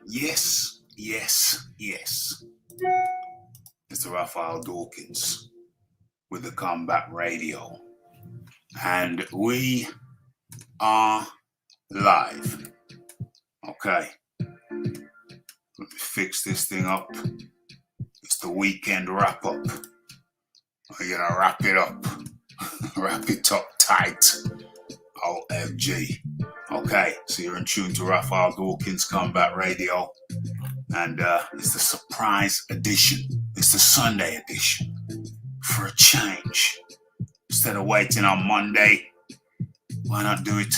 Yes, yes, yes. Mr. Raphael Dawkins with the Combat Radio. And we are live. Okay. Let me fix this thing up. It's the weekend wrap up. We're gonna wrap it up. Wrap it up tight. OMG. Okay, so you're in tune to Raphael Dawkins Combat Radio. And it's the surprise edition. It's the Sunday edition. For a change. Instead of waiting on Monday, why not do it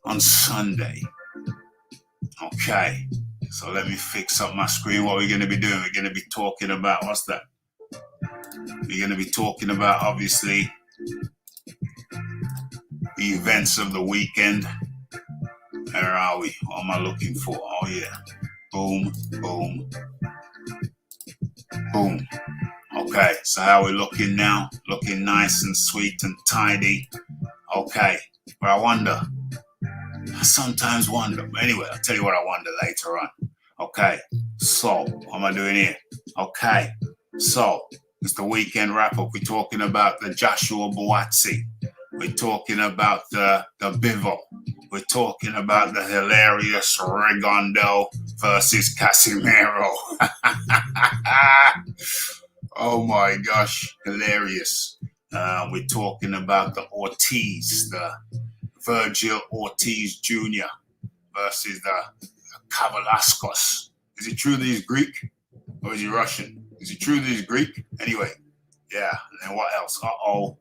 on Sunday? Okay, so let me fix up my screen. What we're going to be doing, we're going to be talking about, what's that? We're going to be talking about, obviously, the events of the weekend. Where are we? What am I looking for? Oh, yeah. Boom, boom, boom. Okay, so how are we looking now? Looking nice and sweet and tidy. Okay, but I sometimes wonder. Anyway, I'll tell you what I wonder later on. Okay, so what am I doing here? Okay, so it's the weekend wrap-up. We're talking about the Joshua Buatsi. We're talking about the Bivol. We're talking about the hilarious Rigondeaux versus Casimero. Oh my gosh, hilarious. We're talking about the Ortiz, the Vergil Ortiz Jr. versus the Kavaliauskas. Is it true that he's Greek or is he Russian? Is it true that he's Greek? Anyway, yeah, and then what else? Uh-oh.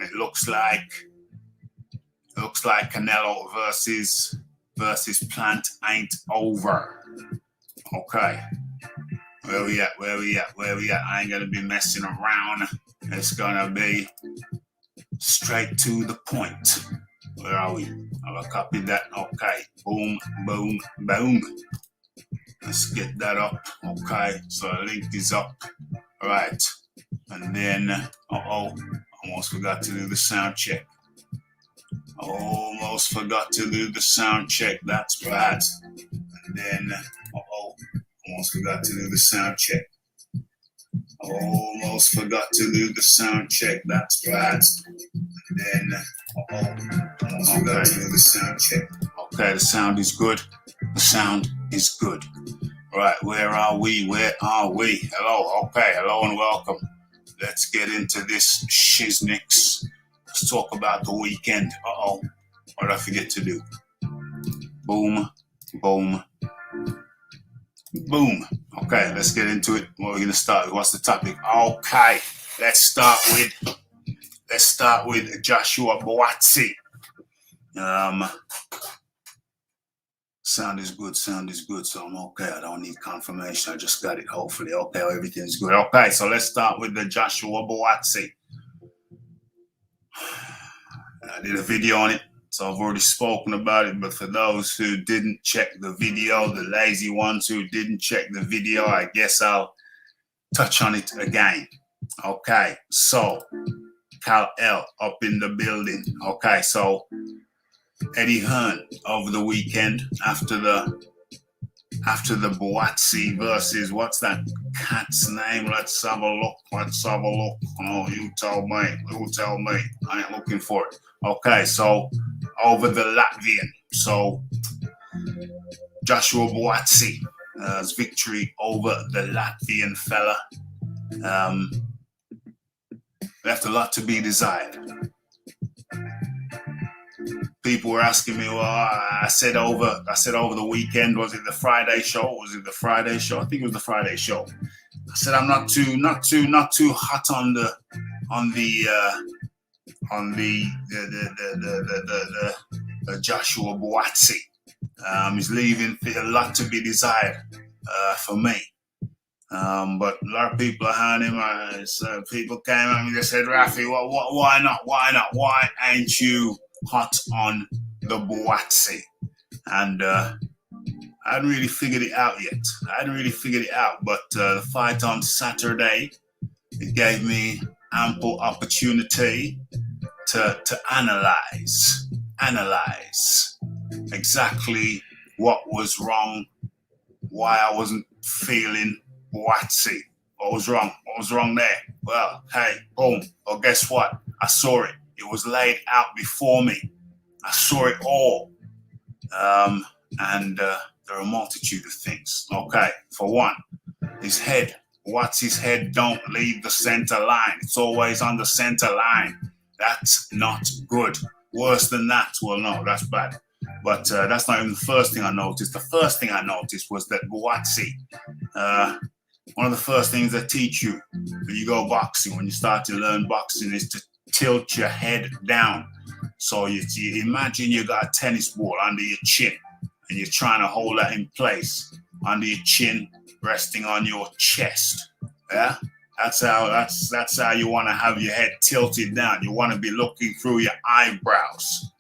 It looks like Canelo versus Plant ain't over. Okay. Where we at? I ain't gonna be messing around. It's gonna be straight to the point. Where are we? Have I copied that? Okay. Boom, boom, boom. Let's get that up. Okay. So the link is up. All right. And then, almost forgot to do the sound check. Almost forgot to do the sound check. That's bad. And then, almost forgot to do the sound check. Almost forgot to do the sound check. That's bad. And then, almost forgot to do the sound check. Okay, the sound is good. The sound is good. All right, where are we? Hello, okay, hello and welcome. Let's get into this shiznix. Let's talk about the weekend. What did I forget to do? Boom, boom, boom. Okay, let's get into it. What are we gonna start with? What's the topic? Okay, let's start with Joshua Buatsi. Sound is good, so I'm okay. I don't need confirmation. I just got it, hopefully. Okay, everything's good. Okay, so let's start with the Joshua Buatsi. I did a video on it, so I've already spoken about it, but for those who didn't check the video, the lazy ones who didn't check the video, I guess I'll touch on it again. Okay, so Cal L up in the building. Okay, so Eddie Hearn over the weekend after the Buatsi versus, what's that cat's name? Let's have a look. Oh, you tell me. I ain't looking for it. Okay, so over the Latvian. So Joshua Buatsi's victory over the Latvian fella left a lot to be desired. People were asking me, well, I said over the weekend, was it the Friday show? I think it was the Friday show. I said I'm not too hot on the Joshua Buatsi. He's leaving a lot to be desired for me. But a lot of people behind him, people came at me and said, Rafi, why not? Why ain't you hot on the Buatsi? And I hadn't really figured it out yet. But the fight on Saturday It gave me ample opportunity to analyze exactly what was wrong, why I wasn't feeling Buatsi. What was wrong? What was wrong there? Well, hey, boom. Well, guess what? I saw it. It was laid out before me. I saw it all. And there are a multitude of things. Okay, for one, his head. Buatsi's head don't leave the center line. It's always on the center line. That's not good. Worse than that, well, no, that's bad. But that's not even the first thing I noticed. The first thing I noticed was that Buatsi, one of the first things they teach you when you go boxing, when you start to learn boxing, is to tilt your head down. So you imagine you got a tennis ball under your chin and you're trying to hold that in place under your chin, resting on your chest. Yeah, that's how you want to have your head tilted down. You want to be looking through your eyebrows.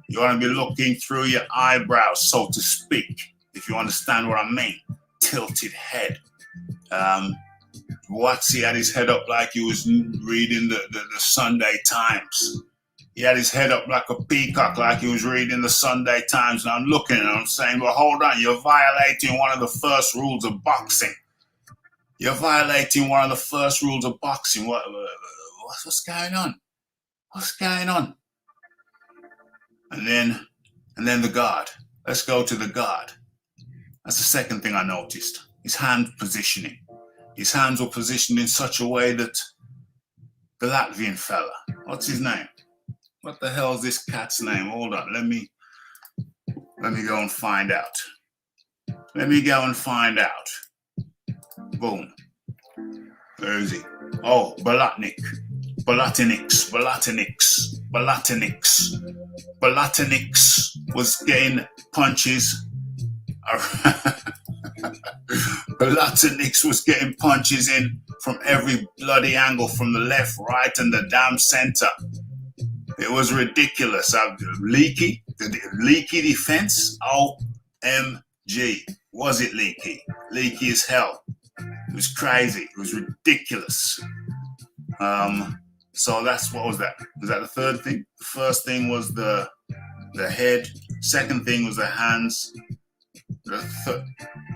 You want to be looking through your eyebrows, so to speak, if you understand what I mean. Tilted head. Buatsi had his head up like he was reading the Sunday Times. He had his head up like a peacock, like he was reading the Sunday Times. And I'm looking and I'm saying, well, hold on, you're violating one of the first rules of boxing. You're violating one of the first rules of boxing. What's going on? What's going on? And then the guard. Let's go to the guard. That's the second thing I noticed. His hand positioning. His hands were positioned in such a way that the Latvian fella, what's his name? What the hell is this cat's name? Hold on, let me go and find out. Boom. Where is he? Oh, Balatinix was getting punches. Balatinix was getting punches in from every bloody angle, from the left, right, and the damn center. It was ridiculous. Leaky defense. OMG. Was it leaky? Leaky as hell. It was crazy. It was ridiculous. So what was that? Was that the third thing? The first thing was the head. Second thing was the hands.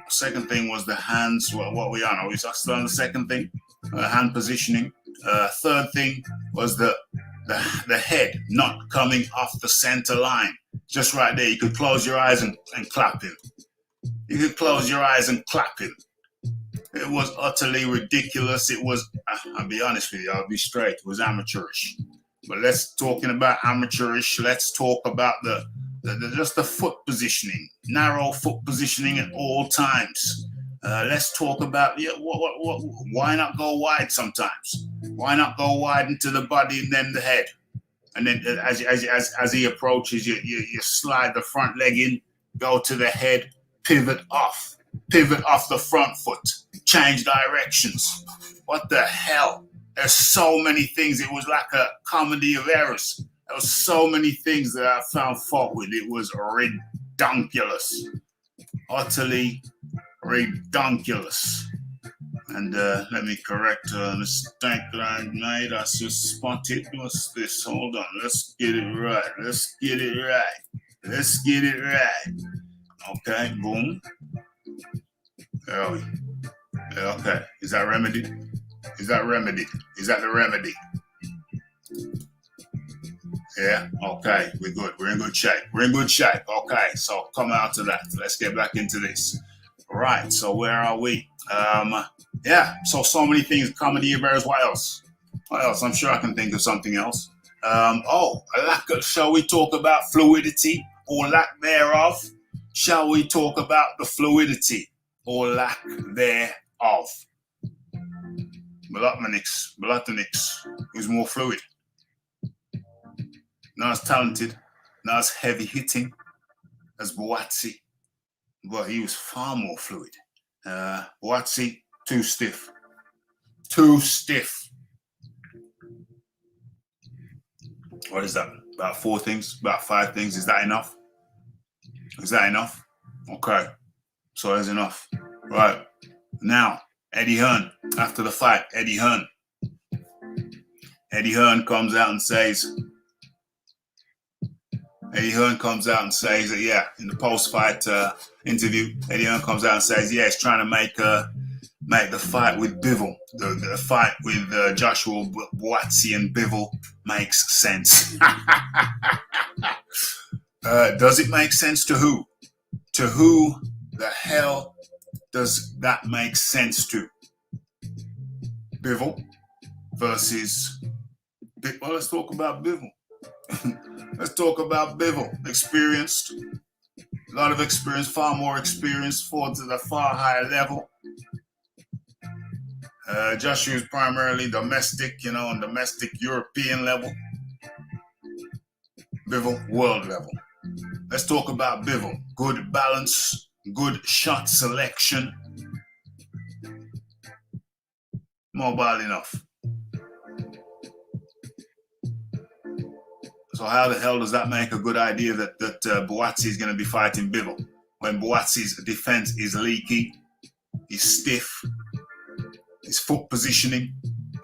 Second thing was the hands. What we on? Are we still on the second thing? Hand positioning. Third thing was the head not coming off the center line. Just right there. You could close your eyes and clap him. It was utterly ridiculous. It was, I'll be honest with you, I'll be straight. It was amateurish. But talking about amateurish, let's talk about just the foot positioning, narrow foot positioning at all times. Let's talk about why not go wide sometimes? Why not go wide into the body and then the head? And then as he approaches, you slide the front leg in, go to the head, pivot off the front foot, change directions. What the hell? There's so many things. It was like a comedy of errors. There was so many things that I found fault with. It was redonkulous. Utterly redonkulous. And let me correct a mistake that I made. I just spotted. What's this? Hold on. Let's get it right. Okay, boom. Okay. Is that remedied? Is that the remedy? Yeah, okay, we're good. We're in good shape. Okay, so come out of that. Let's get back into this. All right, so where are we? So many things. Comedy of errors. What else? I'm sure I can think of something else. Shall we talk about fluidity or lack thereof? Shall we talk about the fluidity or lack thereof? Balatinix was more fluid. Not as talented, not as heavy hitting as Buatsi, but he was far more fluid. Buatsi, too stiff. What is that? About 4 things? About 5 things? Is that enough? Okay, so that's enough. Right, now, Eddie Hearn, after the fight, Eddie Hearn. Eddie Hearn comes out and says that, yeah, in the post-fight interview, Eddie Hearn comes out and says, yeah, he's trying to make the fight with Bivol, the fight with Joshua Buatsi and Bivol makes sense. Does it make sense to who? To who the hell does that make sense to? Bivol versus... Well, let's talk about Bivol. Let's talk about Bivol. Experienced. A lot of experience, far more experience, fought at a far higher level. Joshua is primarily domestic, on domestic European level. Bivol, world level. Let's talk about Bivol. Good balance, good shot selection. Mobile enough. So how the hell does that make a good idea that Buatsi is going to be fighting Bivol when Buatsi's defense is leaky, he's stiff, his foot positioning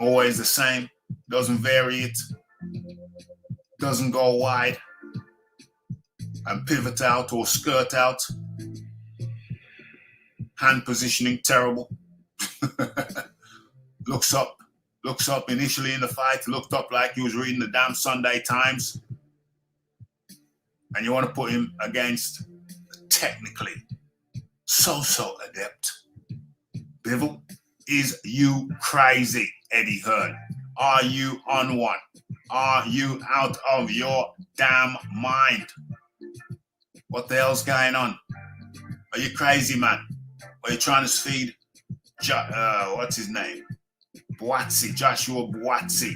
always the same, doesn't vary it, doesn't go wide and pivot out or skirt out, hand positioning terrible. Looks up initially in the fight, looked up like he was reading the damn Sunday Times. And you want to put him against technically so adept Bivol. Is you crazy, Eddie Hearn? Are you on one? Are you out of your damn mind? What the hell's going on? Are you crazy, man? Are you trying to feed what's his name? Buatsi, Joshua Buatsi.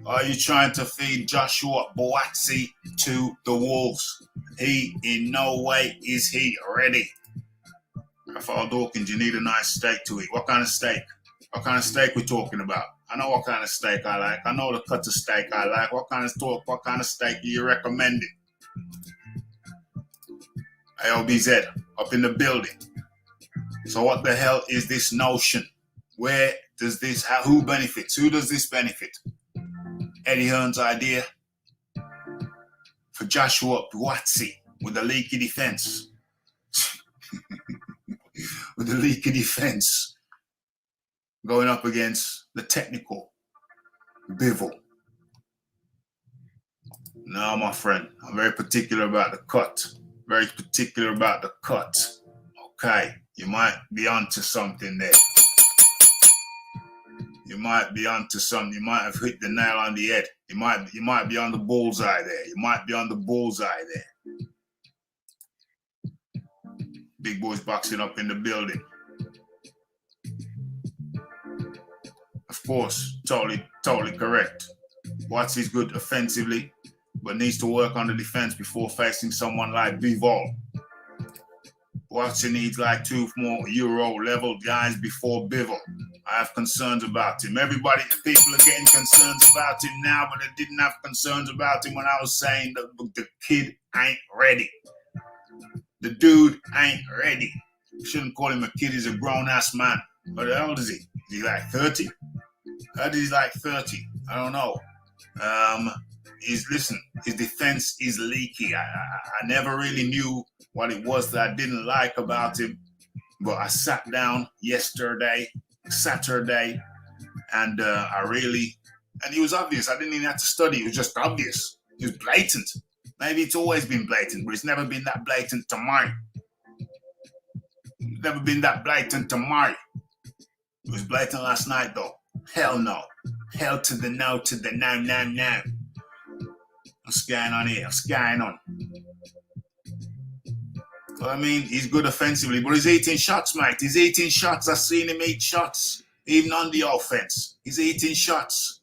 Are you trying to feed Joshua Buatsi to the wolves? He in no way is he ready. Raphael Dawkins, you need a nice steak to eat. What kind of steak? What kind of steak we talking about? I know what kind of steak I like. I know the cut of steak I like. What kind of steak are you recommending? AOBZ up in the building. So what the hell is this notion? Where does this, who benefits? Who does this benefit? Eddie Hearn's idea for Joshua Buatsi with a leaky defense. With a leaky defense. Going up against the technical Bivol. No, my friend, I'm very particular about the cut. Very particular about the cut. Okay, you might be onto something there. You might be onto something. You might have hit the nail on the head. You might be on the bullseye there. You might be on the bullseye there. Big boys boxing up in the building. Of course, totally correct. Buatsi's good offensively, but needs to work on the defense before facing someone like Bivol. Buatsi needs like 2 more Euro-level guys before Bivol. I have concerns about him. People are getting concerns about him now, but they didn't have concerns about him when I was saying that the kid ain't ready. The dude ain't ready. You shouldn't call him a kid. He's a grown-ass man. But how old is he? Is he like 30? He's like 30. I don't know. His defense is leaky. I never really knew what it was that I didn't like about him, but I sat down Saturday, and and he was obvious. I didn't even have to study. It was just obvious. It was blatant. Maybe it's always been blatant, but it's never been that blatant to mine. Never been that blatant to mine. It was blatant last night, though. Hell no. Hell to the no, to the no. What's going on here? What's going on? Well, I mean, he's good offensively, but he's eating shots, mate. He's eating shots. I've seen him eat shots, even on the offense. He's eating shots.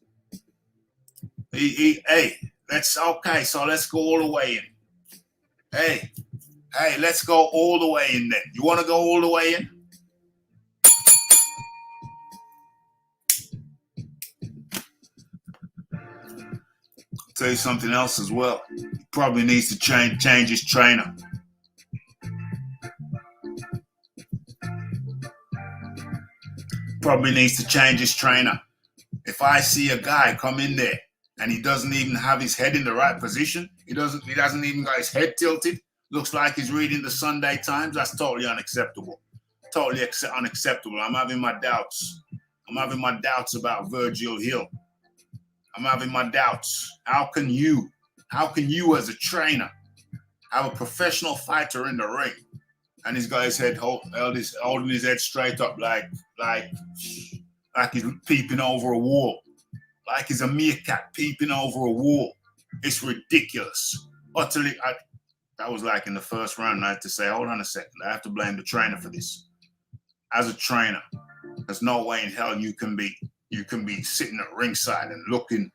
So let's go all the way in. Hey, let's go all the way in then. You want to go all the way in? Tell you something else as well. He probably needs to change his trainer. probably needs to change his trainer. If I see a guy come in there and he doesn't even have his head in the right position, he doesn't even got his head tilted, looks like he's reading the Sunday Times, that's totally unacceptable. Totally unacceptable. I'm having my doubts. I'm having my doubts about Vergil Hill. I'm having my doubts. How can you as a trainer have a professional fighter in the ring and he's got his head holding his head straight up like he's peeping over a wall, like he's a meerkat peeping over a wall? It's ridiculous. Utterly. That was like in the first round. I had to say, hold on a second. I have to blame the trainer for this. As a trainer, there's no way in hell you can be sitting at ringside and looking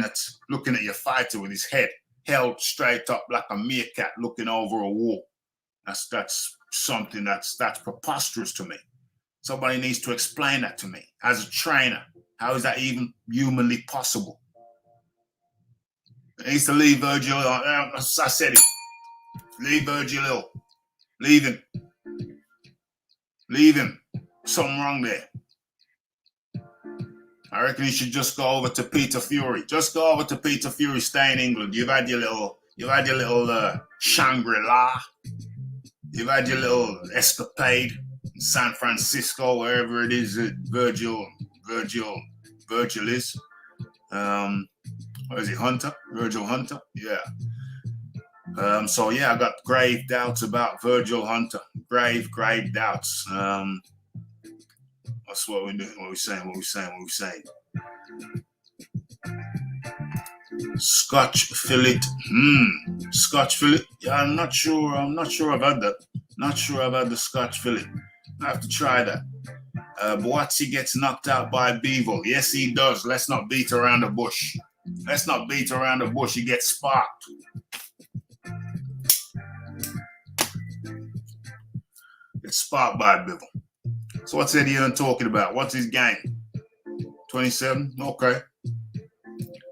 at your fighter with his head held straight up like a meerkat looking over a wall. That's something that's preposterous to me. Somebody needs to explain that to me. As a trainer, how is that even humanly possible? It needs to leave Vergil. I said it. Leave Vergil Hill. Leave him. Leave him. Something wrong there. I reckon he should just go over to Peter Fury. Just go over to Peter Fury. Stay in England. You've had your little Shangri-La. You've had your little escapade in San Francisco, wherever it is that Vergil is. What is he? Hunter? Vergil Hunter? Yeah. So yeah, I got grave doubts about Vergil Hunter. Grave doubts. That's what we're doing. What we're saying. Scotch fillet. Scotch fillet. Yeah, I'm not sure about that. Not sure about the Scotch fillet. I have to try that. Buatsi gets knocked out by Bevel. Yes, he does. Let's not beat around the bush. He gets sparked. Gets sparked by Bevel. So what's Eddie Hearn talking about? What's his game? 27? Okay.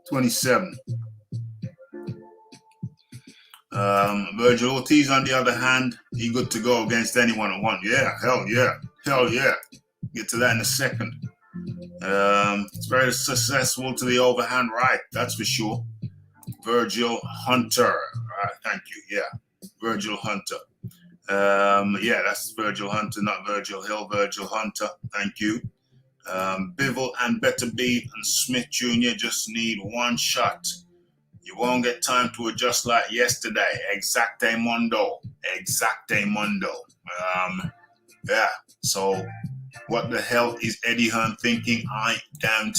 27. Vergil Ortiz, on the other hand, he good to go against anyone at one. Yeah, hell yeah. Get to that in a second. It's very successful to the overhand right, that's for sure. Vergil Hunter. Thank you. Yeah, Vergil Hunter. Yeah, that's Vergil Hunter, not Vergil Hill. Vergil Hunter. Thank you. Bivol and Betterbeat and Smith Jr. just need one shot. You won't get time to adjust like yesterday. Exacte mundo. Yeah. So, what the hell is Eddie Hearn thinking? I don't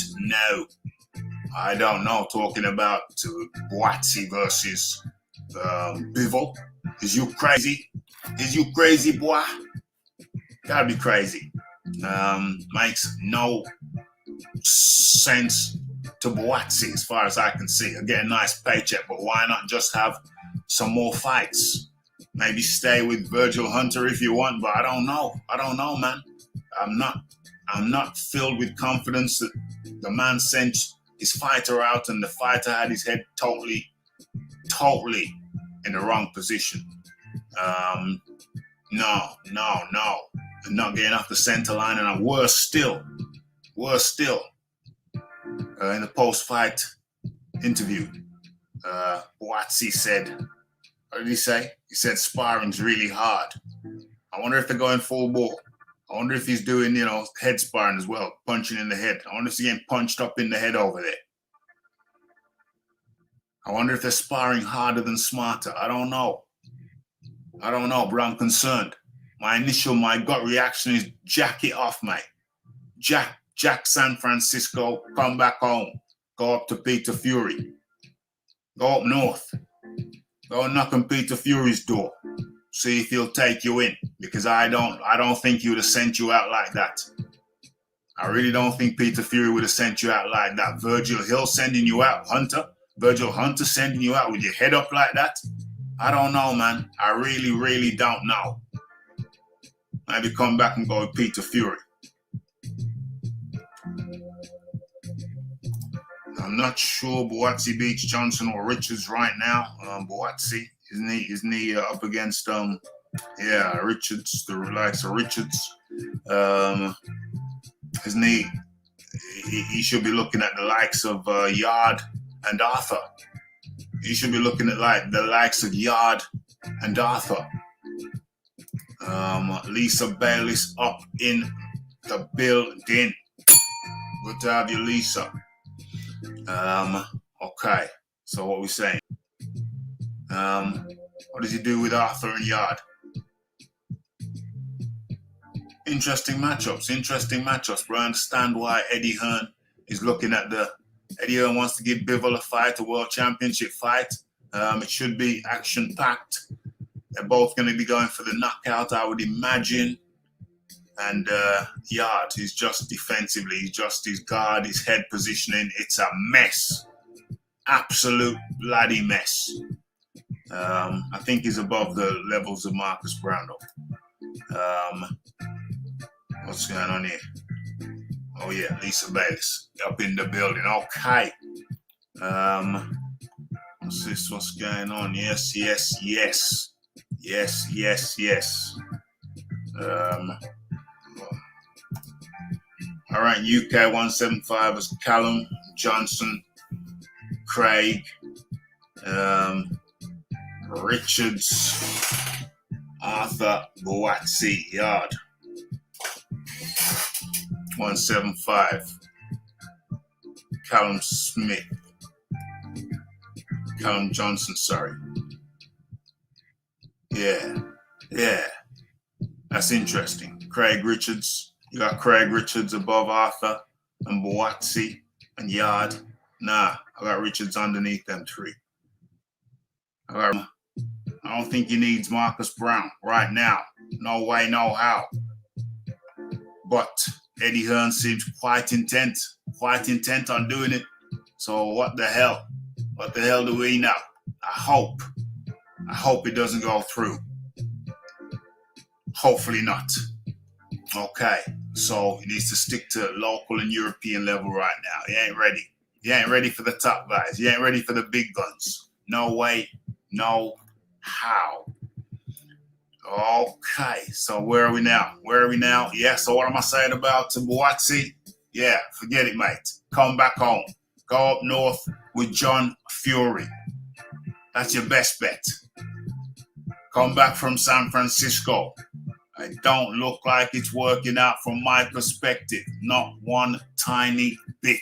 know. Talking about Buatsi versus Bivol. Is you crazy? Boy? Gotta be crazy. Makes no sense to Buatsi as far as I can see. I get a nice paycheck, but why not just have some more fights? Maybe stay with Vergil Hunter if you want, but I don't know, man. I'm not filled with confidence that the man sent his fighter out and the fighter had his head totally in the wrong position. No. I'm not getting off the center line, and worse still, in the post-fight interview, Buatsi said, what did he say? He said sparring's really hard. I wonder if they're going full bore. I wonder if he's doing, head sparring as well, punching in the head. I wonder if he's getting punched up in the head over there. I wonder if they're sparring harder than smarter. I don't know, but I'm concerned. My gut reaction is jack it off, mate. Jack San Francisco, come back home. Go up to Peter Fury. Go up north. Go knock on Peter Fury's door. See if he'll take you in. Because I don't think he would have sent you out like that. I really don't think Peter Fury would have sent you out like that. Vergil Hill sending you out, Vergil Hunter sending you out with your head up like that. I don't know, man. I really don't know. Maybe come back and go with Peter Fury. I'm not sure Buatsi beats Johnson or Richards right now. Buatsi, isn't he up against Richards, the likes of Richards. isn't he? He should be looking at the likes of Yard and Arthur. He should be looking at the likes of Yard and Arthur. Lisa Bayliss up in the building. Good to have you, Lisa. Okay, so what we saying? What does he do with Arthur and Yard? Interesting matchups, but I understand why Eddie Hearn is looking at Eddie Hearn wants to give Bivol a fight, a world championship fight. It should be action-packed. They're both going to be going for the knockout, I would imagine. And Yard is just defensively, just his guard, his head positioning. It's a mess. Absolute bloody mess. I think he's above the levels of Marcus Brown, though. What's going on here? Oh, yeah, Lisa Bayliss up in the building. Okay. What's this? What's going on? Yes. All right, UK 175 is Callum Johnson, Craig, Richards, Arthur, Buatsi, Yard. 175. Callum Johnson, sorry. Yeah. That's interesting. Craig Richards. You got Craig Richards above Arthur and Buatsi and Yard. Nah, I got Richards underneath them three. I don't think he needs Marcus Brown right now. No way, no how. But Eddie Hearn seems quite intent on doing it. So what the hell? What the hell do we know? I hope it doesn't go through. Hopefully not. Okay, so he needs to stick to local and European level right now. He ain't ready. He ain't ready for the top guys. He ain't ready for the big guns. No way, no how. Okay, so where are we now? Yeah, so what am I saying about Buatsi? Yeah, forget it, mate. Come back home. Go up north with John Fury. That's your best bet. Come back from San Francisco. It don't look like it's working out from my perspective. Not one tiny bit.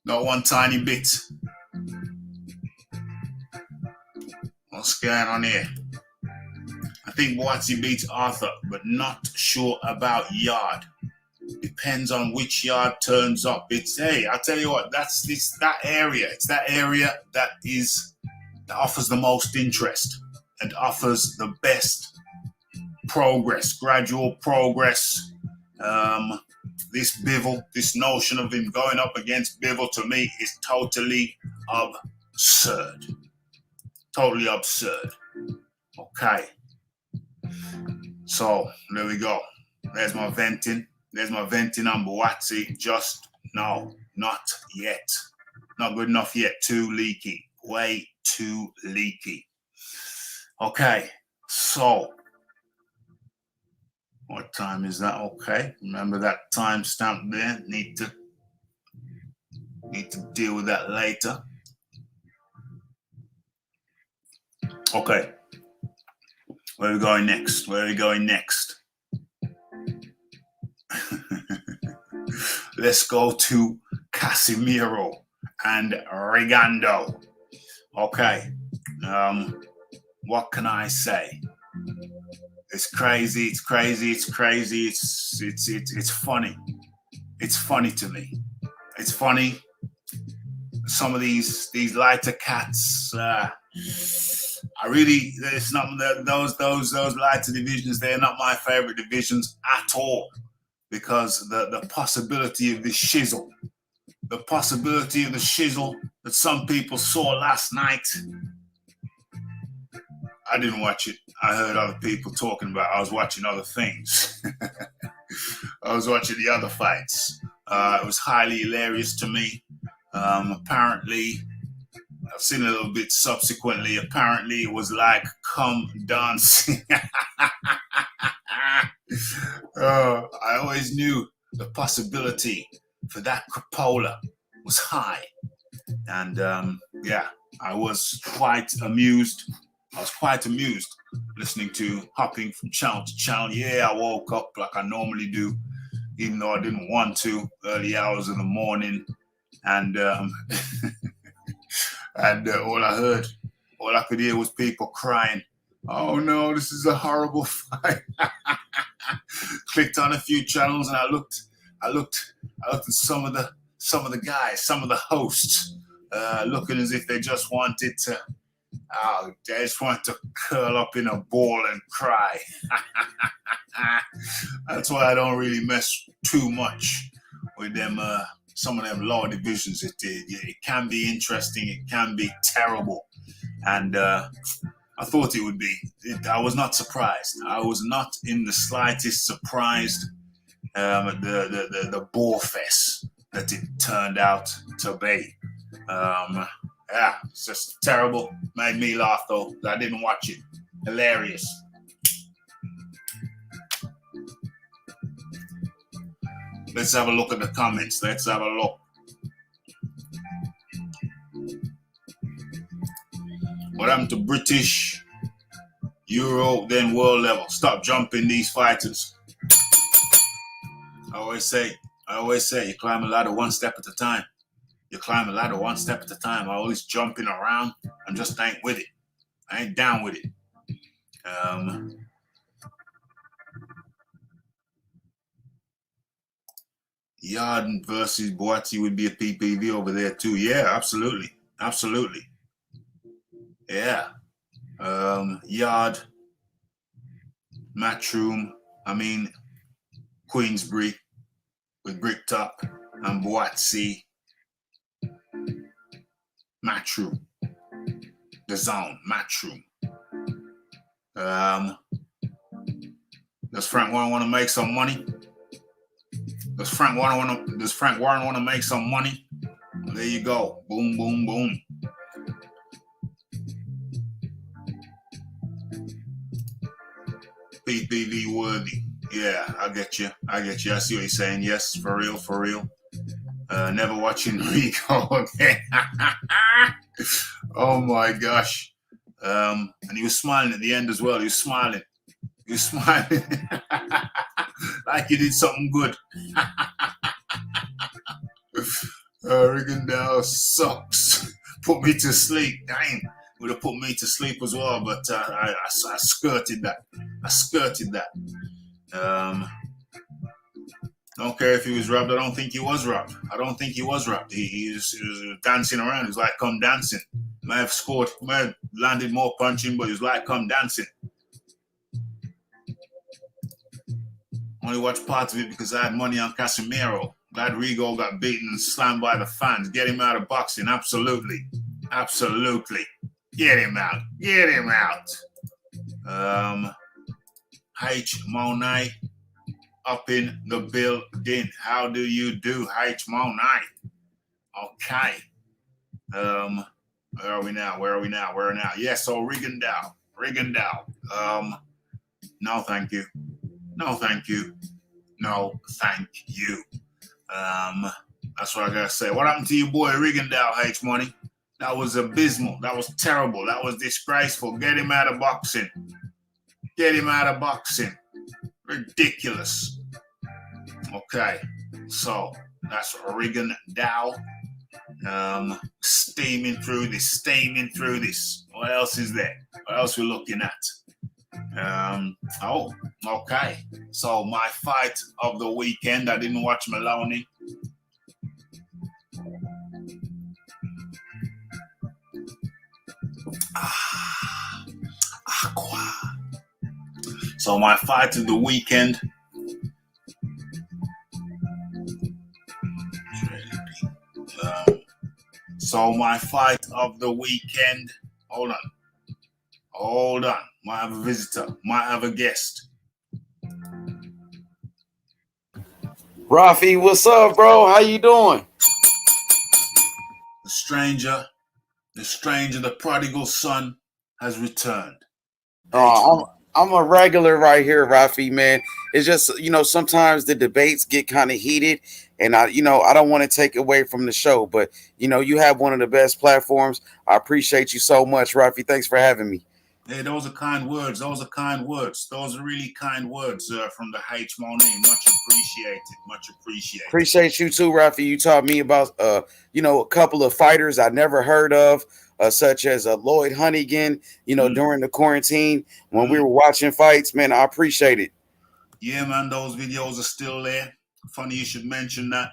Not one tiny bit. What's going on here? I think Buatsi beats Arthur, but not sure about Yard. Depends on which Yard turns up. I'll tell you what, that area. It's that area that offers the most interest and offers the best progress, gradual progress. This Bivol, this notion of him going up against Bivol, to me is totally absurd. Totally absurd. Okay. So there we go. There's my venting. On Buatsi. Just no, not yet. Not good enough yet. Too leaky. Way too leaky. Okay. So what time is that? Okay. Remember that time stamp there. Need to deal with that later. Okay. Where are we going next? Let's go to Casimero and Rigondeaux. Okay. What can I say? It's crazy. It's funny. It's funny to me. It's funny. Some of these lighter cats, it's not those lighter divisions. They're not my favorite divisions at all, because the possibility of the shizzle that some people saw last night. I didn't watch it. I heard other people talking about it. I was watching other things. I was watching the other fights. It was highly hilarious to me. Apparently, I've seen a little bit subsequently. Apparently, it was like come dancing. I always knew the possibility for that crapola was high. And yeah, I was quite amused. Listening to hopping from channel to channel. Yeah, I woke up like I normally do, even though I didn't want to, early hours of the morning. And and all I could hear was people crying. Oh no, this is a horrible fight. Clicked on a few channels and I looked at some of the guys, some of the hosts, looking as if they just wanted to they just want to curl up in a ball and cry. That's why I don't really mess too much with them. Some of them lower divisions. It can be interesting. It can be terrible. And I thought it would be. I was not surprised. I was not in the slightest surprised at the bore fest that it turned out to be. Yeah, it's just terrible. Made me laugh though. I didn't watch it. Hilarious. Let's have a look at the comments. Let's have a look. What happened to British, Euro, then world level? Stop jumping these fighters. I always say, you climb a ladder one step at a time. You climb a ladder one step at a time. I always jumping around. I just ain't with it. I ain't down with it. Yard versus Buatsi would be a PPV over there too. Yeah, absolutely. Absolutely. Yeah. Yard, Matchroom, Queensbury with Bricktop and Buatsi. Matchroom. The Zone, Matchroom. Does Frank Warren want to make some money? Does Frank Warren want to make some money? There you go. Boom, boom, boom. PPV worthy. Yeah, I get you. I see what you're saying. Yes, for real. Never watching Rico again. Oh my gosh. And he was smiling at the end as well. He was smiling. Like he did something good. Rigondeaux sucks. Put me to sleep. Dang. Would have put me to sleep as well, but I skirted that. Don't care if he was robbed. I don't think he was robbed. He was dancing around. He was like, come dancing. May have landed more punching, but he was like, come dancing. Only watched parts of it because I had money on Casimero. Glad Rigo got beaten and slammed by the fans. Get him out of boxing. Absolutely. Get him out. H. Monai up in the building. How do you do, H. Monai? Okay. Where are we now? Yes, so Rigondeaux. No, thank you. That's what I gotta say. What happened to your boy Rigondeaux, H Money? That was abysmal. That was terrible. That was disgraceful. Get him out of boxing. Ridiculous. Okay, so that's Rigondeaux. Steaming through this. What else is there? What else we looking at? Okay. So my fight of the weekend, I didn't watch Maloney. So my fight of the weekend. Hold on. Might have a visitor. Might have a guest. Rafi, what's up, bro? How you doing? The stranger, the prodigal son has returned. I'm a regular right here, Rafi, man. It's just, sometimes the debates get kind of heated, and I don't want to take away from the show, but you have one of the best platforms. I appreciate you so much, Rafi. Thanks for having me. Hey, those are kind words. Those are kind words. Those are really kind words from the H Money. Much appreciated. Much appreciated. Appreciate you too, Rafi. You taught me about a couple of fighters I never heard of, such as Lloyd Hunnigan. During the quarantine when we were watching fights, man, I appreciate it. Yeah, man, those videos are still there. Funny you should mention that.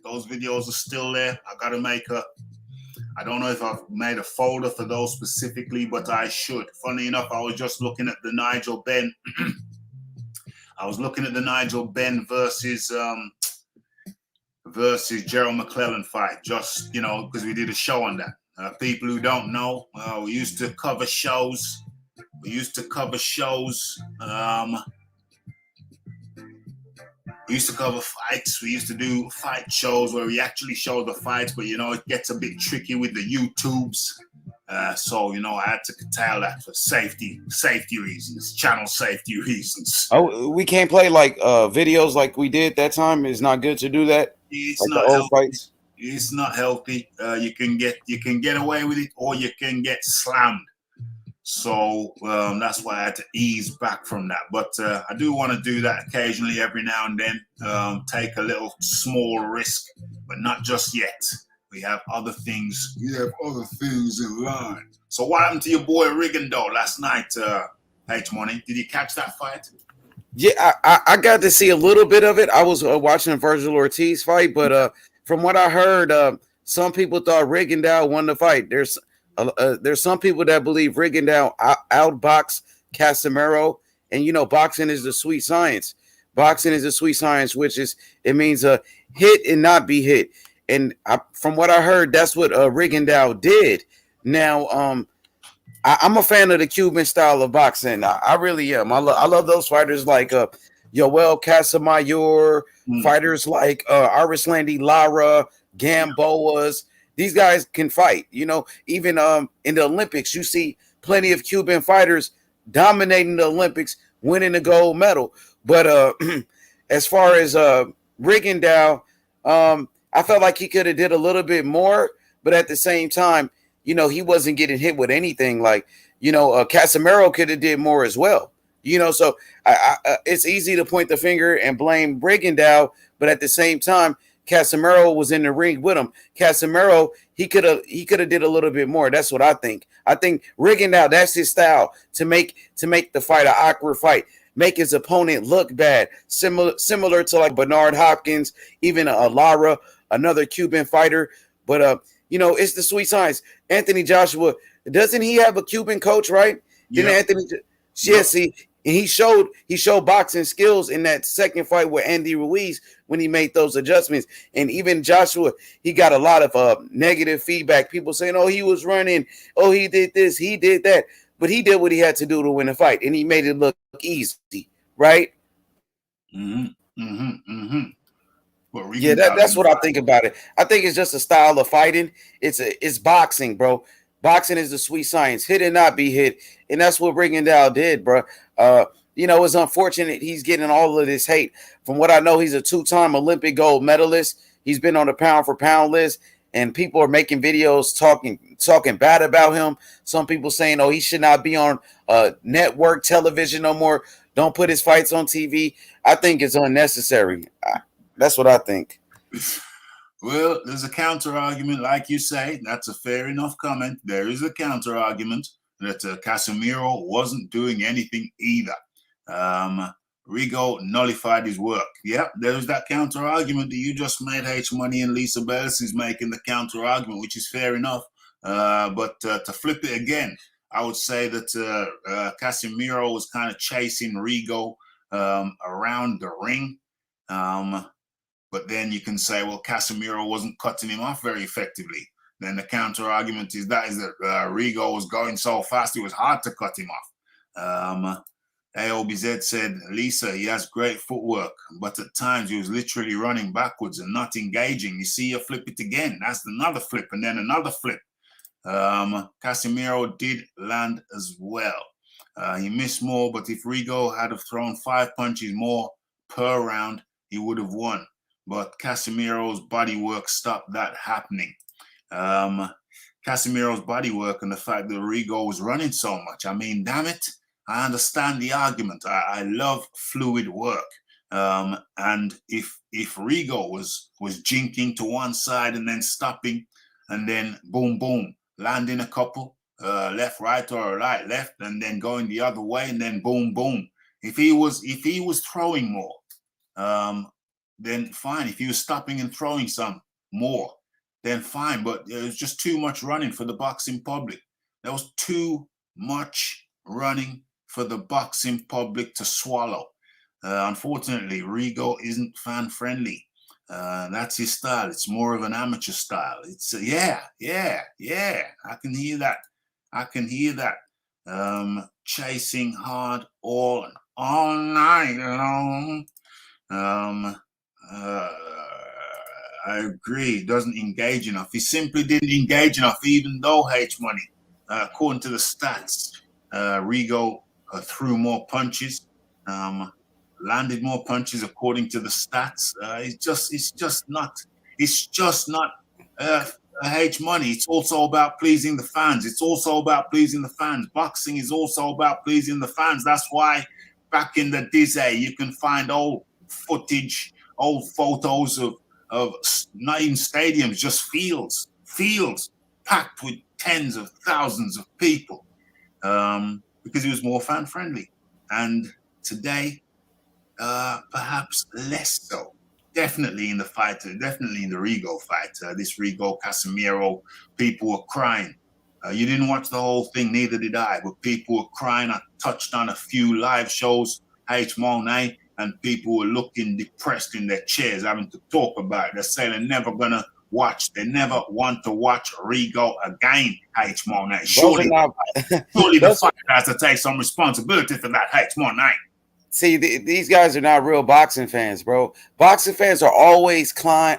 Those videos are still there. I don't know if I've made a folder for those specifically, but I should. Funny enough, I was just looking at the Nigel Benn. I was looking at the Nigel Benn versus Gerald McClellan fight, just, because we did a show on that. People who don't know, we used to cover shows. We used to cover fights. We used to do fight shows where we actually show the fights, but, it gets a bit tricky with the YouTubes. So, I had to curtail that for safety reasons, channel safety reasons. Oh, we can't play like videos like we did that time. It's not good to do that. It's like not the old healthy. fights. It's not healthy. You can get away with it, or you can get slammed. So that's why I had to ease back from that. But I do want to do that occasionally, every now and then. Take a little small risk, but not just yet. We have other things. In line. So what happened to your boy Rigondeaux last night, H Money? Did you catch that fight? Yeah, I got to see a little bit of it. I was watching a Vergil Ortiz fight, but from what I heard, some people thought Rigondeaux won the fight. There's some people that believe Rigondeaux outboxed Casimero, and boxing is the sweet science. Boxing is a sweet science, which it means hit and not be hit. And from what I heard, that's what Rigondeaux did. Now, I'm a fan of the Cuban style of boxing. I really am. I love those fighters like Yoel Casamajor, fighters like Arislandy Lara, Gamboas. These guys can fight. Even in the Olympics, you see plenty of Cuban fighters dominating the Olympics, winning the gold medal. But as far as Rigondeaux, I felt like he could have did a little bit more, but at the same time, he wasn't getting hit with anything. Like, Casimero could have did more as well. So it's easy to point the finger and blame Rigondeaux, but at the same time, Casimero was in the ring with him. Casimero, he could have did a little bit more. That's what I think. I think Rigondeaux, that's his style, to make the fight an awkward fight, make his opponent look bad, similar to like Bernard Hopkins, even a Lara, another Cuban fighter. But it's the sweet science. Anthony Joshua, doesn't he have a Cuban coach, right? Didn't Anthony? Yes, he showed boxing skills in that second fight with Andy Ruiz when he made those adjustments. And even Joshua, he got a lot of negative feedback. People saying, "Oh, he was running. Oh, he did this. He did that." But he did what he had to do to win the fight, and he made it look easy, right? Yeah, that's what I think about it. I think it's just a style of fighting. It's boxing, bro. Boxing is the sweet science. Hit and not be hit. And that's what Rigondeaux did, bro. It's unfortunate he's getting all of this hate. From what I know, he's a 2-time Olympic gold medalist. He's been on the pound for pound list, and people are making videos talking bad about him. Some people saying, "Oh, he should not be on network television no more. Don't put his fights on TV." I think it's unnecessary. That's what I think. Well, there's a counter argument, like you say. That's a fair enough comment. There is a counter argument that Casimero wasn't doing anything either. Rigo nullified his work. Yep, there's that counter argument that you just made. H Money and Lisa Bellis is making the counter argument, which is fair enough. But to flip it again, I would say that Casimero was kind of chasing Rigo around the ring. But then you can say, well, Casimero wasn't cutting him off very effectively. Then the counter argument is that Rigo was going so fast, it was hard to cut him off. AOBZ said, Lisa, he has great footwork, but at times he was literally running backwards and not engaging. You see, you flip it again. That's another flip and then another flip. Casimero did land as well. He missed more, but if Rigo had have thrown 5 punches more per round, he would have won. But Casimiro's bodywork stopped that happening. Casimiro's bodywork and the fact that Rigo was running so much. I mean, damn it, I understand the argument. I love fluid work. And if Rigo was jinking to one side and then stopping, and then boom, boom, landing a couple, left, right, or right, left, and then going the other way, and then boom, boom. If he was throwing more, then fine. If he was stopping and throwing some more, then fine. But there was just too much running for the boxing public. There was too much running for the boxing public to swallow. Unfortunately, Rigo isn't fan friendly. That's his style. It's more of an amateur style. It's yeah. I can hear that. Chasing hard all night long. I agree. Doesn't engage enough. He simply didn't engage enough, even though H Money, according to the stats, Rigo threw more punches, landed more punches according to the stats. It's just not H Money. It's also about pleasing the fans. Boxing is also about pleasing the fans. That's why back in the day, you can find old footage, old photos of not even stadiums, just fields packed with tens of thousands of people, because it was more fan friendly. And today, perhaps less so. Definitely in the fight, definitely in the Rigo fight, this Rigo Casimero, people were crying. You didn't watch the whole thing, neither did I, but people were crying. I touched on a few live shows, H Money, and people were looking depressed in their chairs, having to talk about it. They're saying they never want to watch Rigo again, H Money. Surely the fighter has to take some responsibility for that, H Money. See, these guys are not real boxing fans, bro. Boxing fans are always crying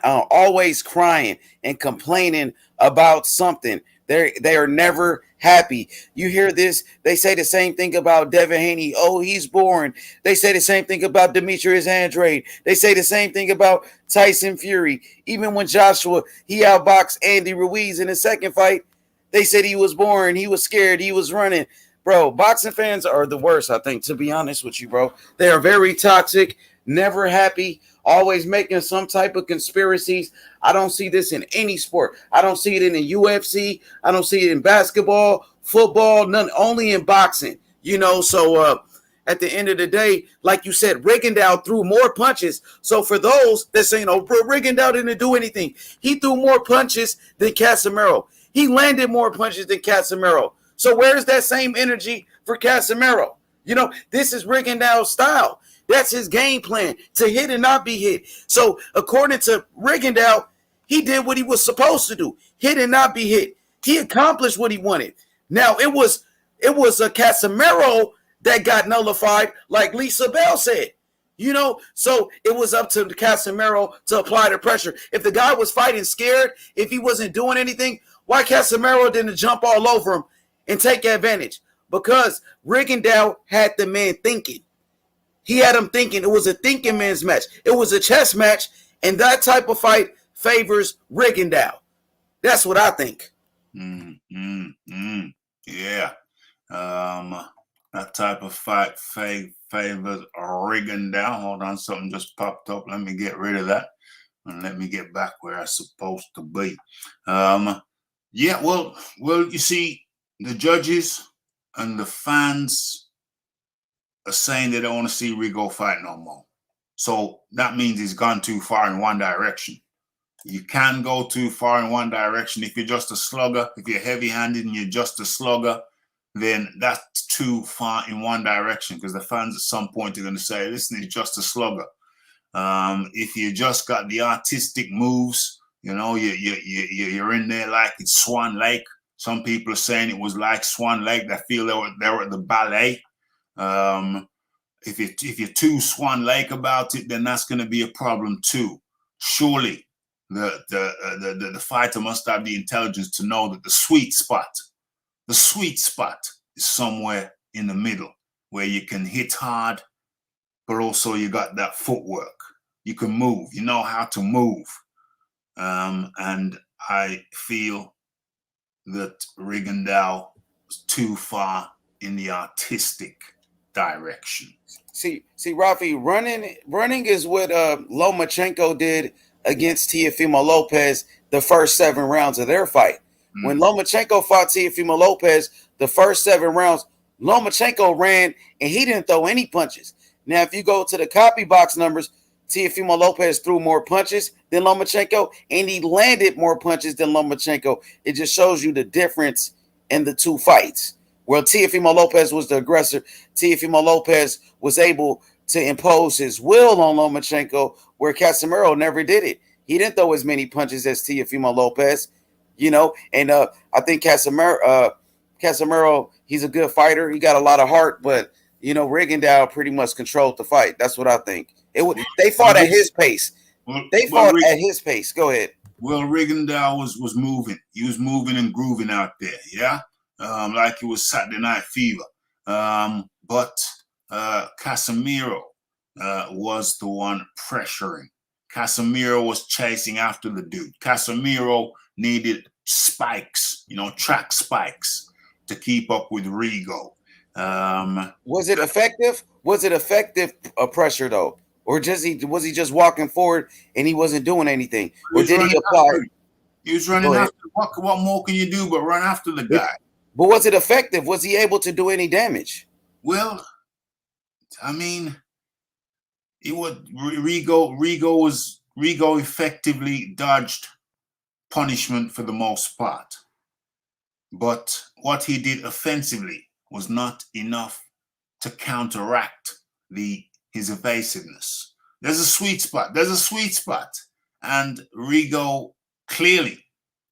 and complaining about something. They are never happy. You hear this? They say the same thing about Devin Haney. Oh, he's boring. They say the same thing about Demetrius Andrade. They say the same thing about Tyson Fury. Even when Joshua, he outboxed Andy Ruiz in the second fight, they said he was boring. He was scared. He was running. Bro, boxing fans are the worst, I think, to be honest with you, bro. They are very toxic, never happy, always making some type of conspiracies. I don't see this in any sport. I don't see it in the UFC. I don't see it in basketball, football, none, only in boxing. So at the end of the day, like you said, Rigondeaux threw more punches. So for those that say, Rigondeaux didn't do anything, he threw more punches than Casimero. He landed more punches than Casimero. So where's that same energy for Casimero? This is Rigondeaux's style. That's his game plan, to hit and not be hit. So according to Rigondeaux, he did what he was supposed to do, hit and not be hit. He accomplished what he wanted. Now it was a Casimero that got nullified, like Lisa Bell said. So it was up to Casimero to apply the pressure. If the guy was fighting scared, if he wasn't doing anything, why Casimero didn't jump all over him and take advantage? Because Rigondeaux had the man thinking. He had him thinking. It was a thinking man's match. It was a chess match, and that type of fight favors Rigondeaux. That's what I think. Yeah. That type of fight favors Rigondeaux. Hold on, something just popped up. Let me get rid of that and let me get back where I'm supposed to be. Yeah, well, you see, the judges and the fans are saying they don't want to see Rigo fight no more. So that means he's gone too far in one direction. You can't go too far in one direction. If you're just a slugger, if you're heavy-handed and you're just a slugger, then that's too far in one direction, because the fans at some point are going to say, listen, he's just a slugger. If you just got the artistic moves, you're in there like it's Swan Lake. Some people are saying it was like Swan Lake. They feel they were at the ballet. If you're too Swan Lake about it, then that's going to be a problem too. Surely the fighter must have the intelligence to know that the sweet spot is somewhere in the middle where you can hit hard, but also you got that footwork. You can move. You know how to move. And I feel that Rigondeaux was too far in the artistic direction. See, Rafi, running is what Lomachenko did against Teofimo Lopez the first 7 rounds of their fight. When Lomachenko fought Teofimo Lopez the first 7 rounds, Lomachenko ran and he didn't throw any punches. Now, if you go to the copy box numbers, Teofimo Lopez threw more punches than Lomachenko, and he landed more punches than Lomachenko. It just shows you the difference in the two fights. Where Teofimo Lopez was the aggressor, Teofimo Lopez was able to impose his will on Lomachenko, where Casimero never did it. He didn't throw as many punches as Teofimo Lopez, you know. And I think Casimero, he's a good fighter. He got a lot of heart, but you know, Rigondeaux pretty much controlled the fight. That's what I think. They fought at his pace. They fought at his pace. Go ahead. Well, Rigondeaux was moving. He was moving and grooving out there. Yeah. Like it was Saturday Night Fever. But Casimero was the one pressuring. Casimero was chasing after the dude. Casimero needed spikes, you know, track spikes to keep up with Rigo. Was it effective? Was it effective pressure though? Or was he just walking forward and he wasn't doing anything? Or did he apply? He was running after. What more can you do but run after the guy? But was it effective? Was he able to do any damage? Well, I mean, Rigo effectively dodged punishment for the most part. But what he did offensively was not enough to counteract his evasiveness. There's a sweet spot. And Rigo clearly,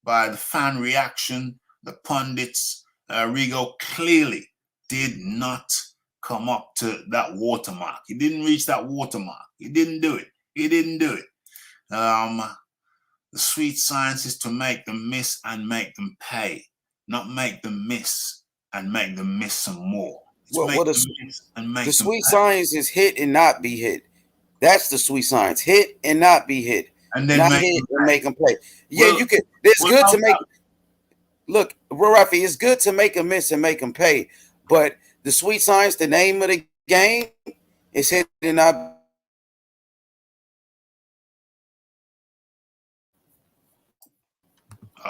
by the fan reaction, the pundits, Rigo clearly did not come up to that watermark. He didn't reach that watermark. He didn't do it. The sweet science is to make them miss and make them pay, not make them miss and make them miss some more. The sweet science is hit and not be hit. That's the sweet science. Hit and not be hit. And then not hit and make them play. Yeah, well, you can. It's good to make. Look, Rafi, it's good to make them miss and make them pay. But the sweet science, the name of the game, is hit and not.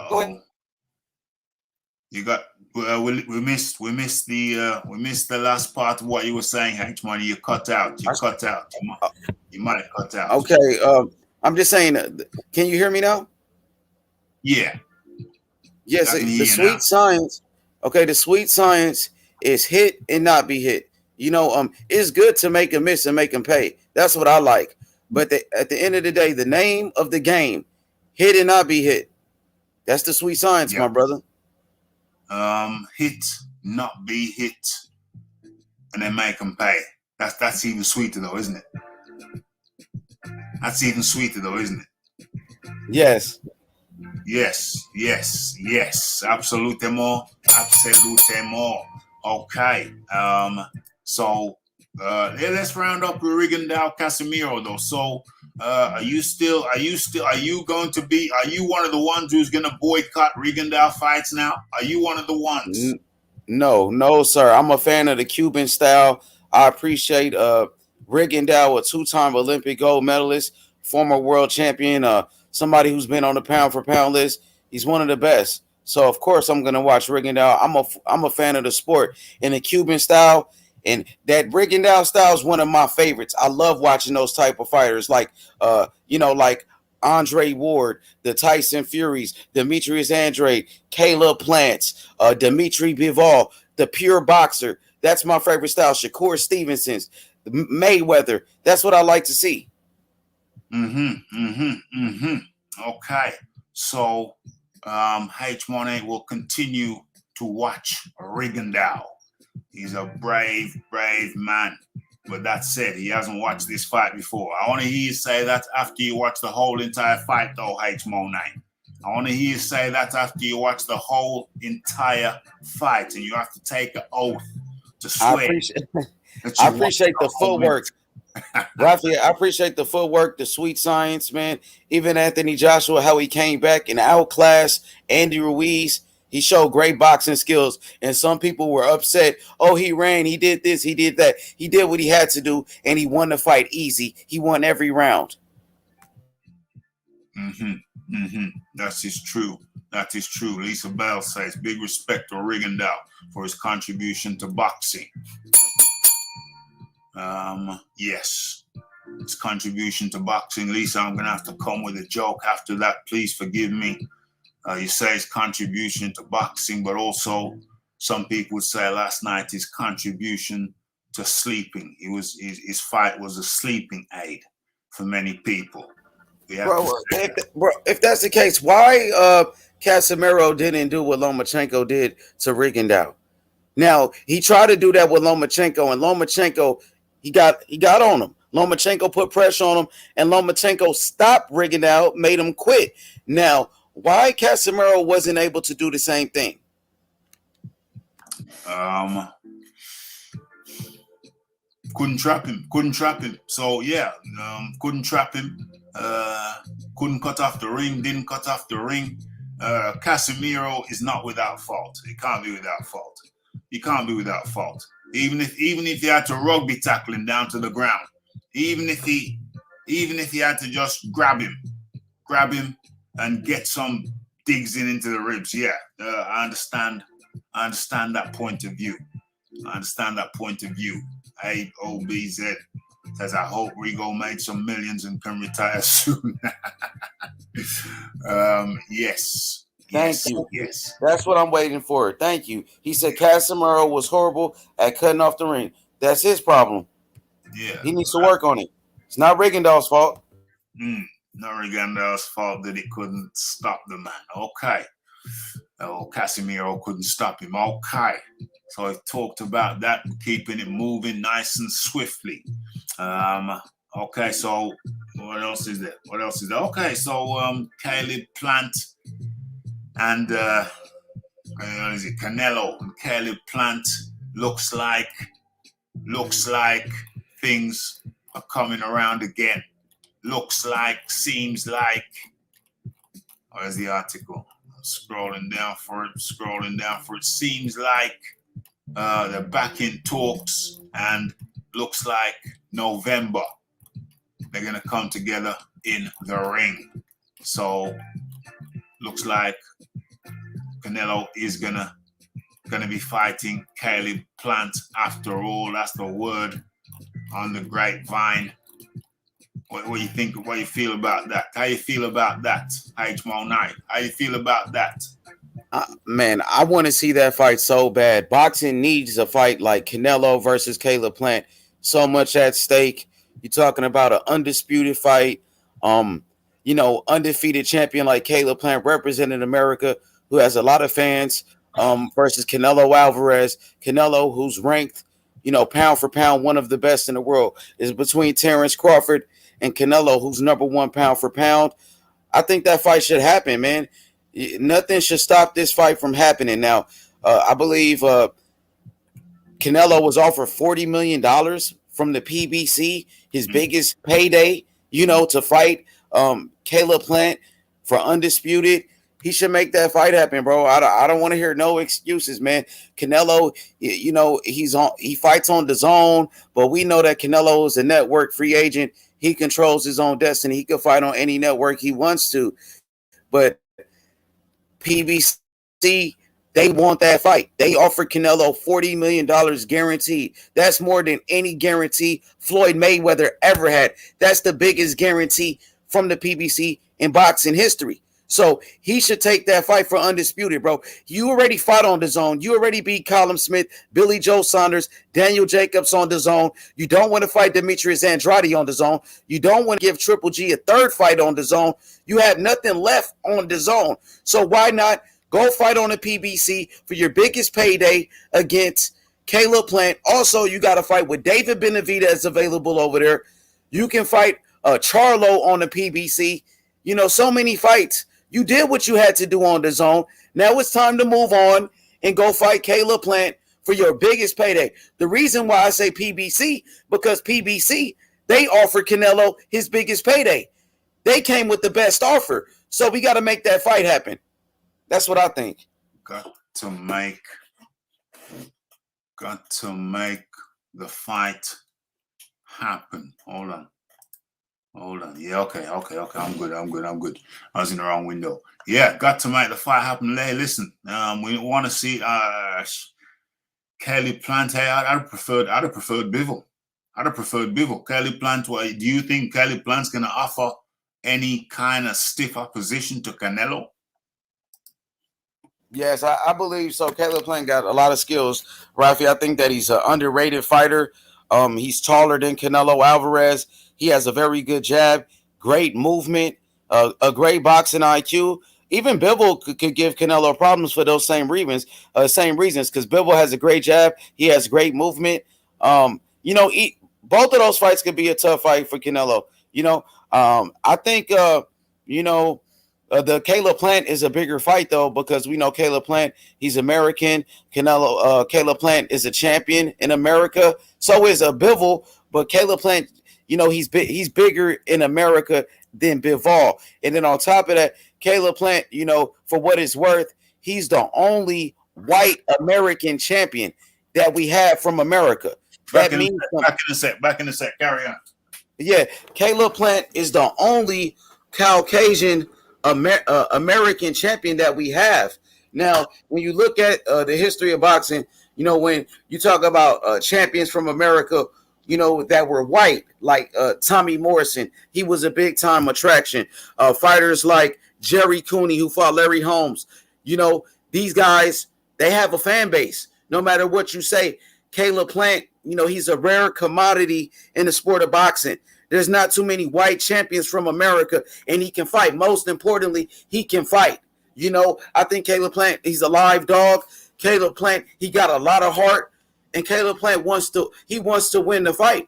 Go ahead. You got. We missed the last part of what you were saying, H-Money. You cut out. You might have cut out. Okay. I'm just saying. Can you hear me now? Yeah. Yes. The sweet science. Okay. The sweet science is hit and not be hit. You know, it's good to make them miss and make them pay. That's what I like. But at the end of the day, the name of the game, hit and not be hit. That's the sweet science, my brother. Hit, not be hit, and then make them pay. That's even sweeter though, isn't it? That's even sweeter though, isn't it? Yes. Absolutely more. Okay. So let's round up with Rigondeaux Casimero though. So are you one of the ones who's gonna boycott Rigondeaux fights now? Are you one of the ones? No, sir. I'm a fan of the Cuban style. I appreciate Rigondeaux, a 2-time Olympic gold medalist, former world champion, somebody who's been on the pound for pound list. He's one of the best. So of course I'm gonna watch Rigondeaux. I'm a fan of the sport and the Cuban style. And that Rigondeaux style is one of my favorites. I love watching those type of fighters, like like Andre Ward, the Tyson Furies, Demetrius Andrade, Caleb Plants, Dimitri Bivol, the pure boxer. That's my favorite style. Shakur Stevenson's, Mayweather. That's what I like to see. Okay, so H18 will continue to watch Rigondeaux. He's a brave man. But that said, he hasn't watched this fight before. I want to hear you say that after you watch the whole entire fight, though, H-Mo9. I want to hear you say that after you watch the whole entire fight, and you have to take an oath to sweat. I appreciate the footwork. Rafi, I appreciate the footwork, the sweet science, man. Even Anthony Joshua, how he came back and outclassed Andy Ruiz. He showed great boxing skills, and some people were upset. Oh, he ran, he did this, he did that. He did what he had to do, and he won the fight easy. He won every round. That is true. That is true. Lisa Bell says, big respect to Rigondeaux for his contribution to boxing. Yes, his contribution to boxing. Lisa, I'm going to have to come with a joke after that. Please forgive me. You say his contribution to boxing, but also some people would say last night his contribution to sleeping. His fight was a sleeping aid for many people. Bro, if that's the case, why Casimero didn't do what Lomachenko did to Rigondeaux? Now, he tried to do that with Lomachenko, and Lomachenko, he got on him. Lomachenko put pressure on him, and Lomachenko stopped Rigondeaux, made him quit. Now, why Casimero wasn't able to do the same thing? Couldn't trap him. So yeah, couldn't trap him. Couldn't cut off the ring, didn't cut off the ring. Casimero is not without fault. He can't be without fault. He can't be without fault. Even if he had to rugby tackle him down to the ground, even if he had to just grab him and get some digs into the ribs. Yeah, I understand that point of view. AOBZ says, I hope Rigo made some millions and can retire soon. Yes. Thank you. Yes. That's what I'm waiting for. Thank you. He said Casimero was horrible at cutting off the ring. That's his problem. Yeah. He needs to work on it. It's not Rigondeaux's fault. Not Rigondeaux's fault that he couldn't stop the man. Okay. Oh, Casimero couldn't stop him. Okay. So I talked about that, keeping it moving nice and swiftly. Okay, so what else is there? Okay, so Caleb Plant and Canelo and Caleb Plant looks like things are coming around again. Looks like, seems like. Where's the article? I'm scrolling down for it. Seems like they're back in talks, and looks like November they're gonna come together in the ring. So looks like Canelo is gonna be fighting Caleb Plant after all. That's the word on the grapevine. What do you think? What do you feel about that? How you feel about that, H-Mo Knight? How you feel about that? Man, I want to see that fight so bad. Boxing needs a fight like Canelo versus Caleb Plant. So much at stake. You're talking about an undisputed fight. Undefeated champion like Caleb Plant representing America, who has a lot of fans, versus Canelo Alvarez. Canelo, who's ranked, pound for pound, one of the best in the world. Is between Terrence Crawford and Canelo, who's number one pound for pound. I think that fight should happen, man. Nothing should stop this fight from happening. Now, I believe Canelo was offered $40 million from the PBC, his biggest payday, to fight Caleb Plant for undisputed. He should make that fight happen, bro. I don't want to hear no excuses, man. Canelo, he fights on DAZN, but we know that Canelo is a network free agent. He controls his own destiny. He can fight on any network he wants to. But PBC, they want that fight. They offered Canelo $40 million guaranteed. That's more than any guarantee Floyd Mayweather ever had. That's the biggest guarantee from the PBC in boxing history. So he should take that fight for undisputed, bro. You already fought on DAZN. You already beat Callum Smith, Billy Joe Saunders, Daniel Jacobs on DAZN. You don't want to fight Demetrius Andrade on DAZN. You don't want to give Triple G a third fight on DAZN. You have nothing left on DAZN. So why not go fight on the PBC for your biggest payday against Caleb Plant? Also, you got to fight with David Benavidez available over there. You can fight Charlo on the PBC. So many fights. You did what you had to do on DAZN. Now it's time to move on and go fight Caleb Plant for your biggest payday. The reason why I say PBC, because PBC, they offered Canelo his biggest payday. They came with the best offer. So we got to make that fight happen. That's what I think. Got to make the fight happen. Hold on. Yeah, okay. I'm good. I was in the wrong window. Yeah, got to make the fight happen. Hey, listen, we want to see Kelly Plant. Hey, I'd have preferred Bivol. Kelly Plant. Do you think Kelly Plant's gonna offer any kind of stiff opposition to Canelo? Yes, I believe so. Caleb Plant got a lot of skills, Rafi. I think that he's an underrated fighter. He's taller than Canelo Alvarez. He has a very good jab, great movement, a great boxing IQ. Even Bivol could give Canelo problems for those same reasons. Because Bivol has a great jab, he has great movement. Both of those fights could be a tough fight for Canelo. I think the Caleb Plant is a bigger fight though, because we know Caleb Plant, he's American. Caleb Plant is a champion in America. So is a Bivol, but Caleb Plant, he's bigger in America than Bivol. And then on top of that, Caleb Plant, for what it's worth, he's the only white American champion that we have from America. Back in a sec. Carry on. Yeah, Caleb Plant is the only Caucasian American champion that we have. Now, when you look at the history of boxing, when you talk about champions from America, that were white, like Tommy Morrison, he was a big time attraction. Fighters like Jerry Cooney, who fought Larry Holmes, these guys, they have a fan base. No matter what you say, Caleb Plant, he's a rare commodity in the sport of boxing. There's not too many white champions from America, and he can fight. Most importantly, he can fight. I think Caleb Plant, he's a live dog. Caleb Plant, he got a lot of heart, and Caleb Plant wants to win the fight.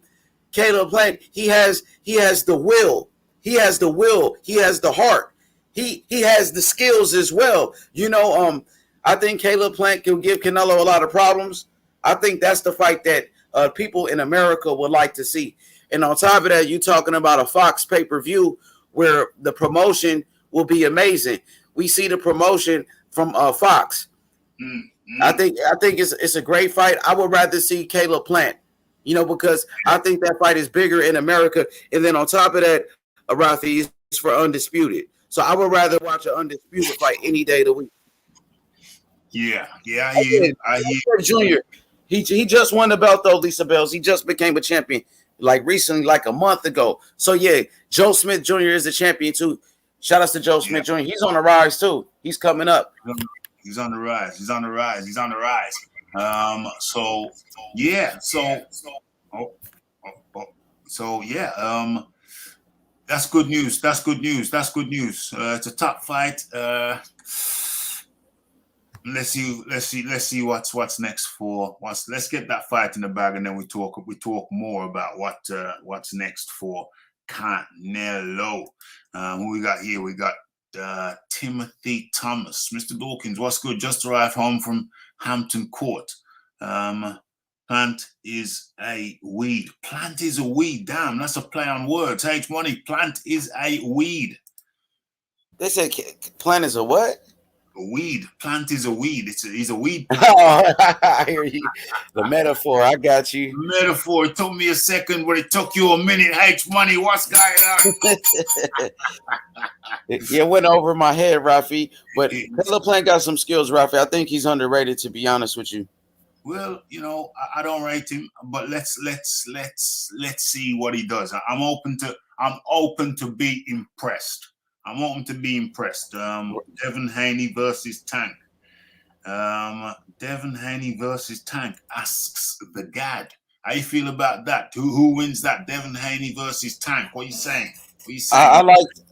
Caleb Plant, he has the will. He has the will. He has the heart. He has the skills as well. I think Caleb Plant can give Canelo a lot of problems. I think that's the fight that people in America would like to see. And on top of that, you're talking about a Fox pay-per-view where the promotion will be amazing. We see the promotion from Fox. Mm-hmm. I think it's a great fight. I would rather see Caleb Plant, because I think that fight is bigger in America. And then on top of that, Rafi, is for undisputed. So I would rather watch an undisputed fight any day of the week. Yeah, I hear. Junior, he just won the belt though, Lisa Bells. He just became a champion recently, like a month ago. So yeah, Joe Smith Jr. is a champion too. Shout out to Joe Smith Jr. He's on the rise too. He's coming up. He's on the rise. That's good news. It's a top fight. Let's see what's next for. Let's get that fight in the bag, and then we talk more about what's next for Canelo. Who we got here? We got Timothy Thomas. Mr. Dawkins, what's good? Just arrived home from Hampton Court. Plant is a weed. Plant is a weed. Damn, that's a play on words. H-Money, Plant is a weed. They said Plant is a what? A weed. Plant is a weed. He's a weed. Oh, I hear you. The metaphor. I got you. Metaphor. It took me a second, but it took you a minute. H-Money, what's going on? It went over my head, Rafi. But Caleb Plant got some skills, Rafi. I think he's underrated, to be honest with you. Well, I don't rate him, but let's see what he does. I'm open to be impressed. Devin Haney versus Tank. Devin Haney versus Tank asks the Gad. How you feel about that? Who wins that? Devin Haney versus Tank. What are you saying?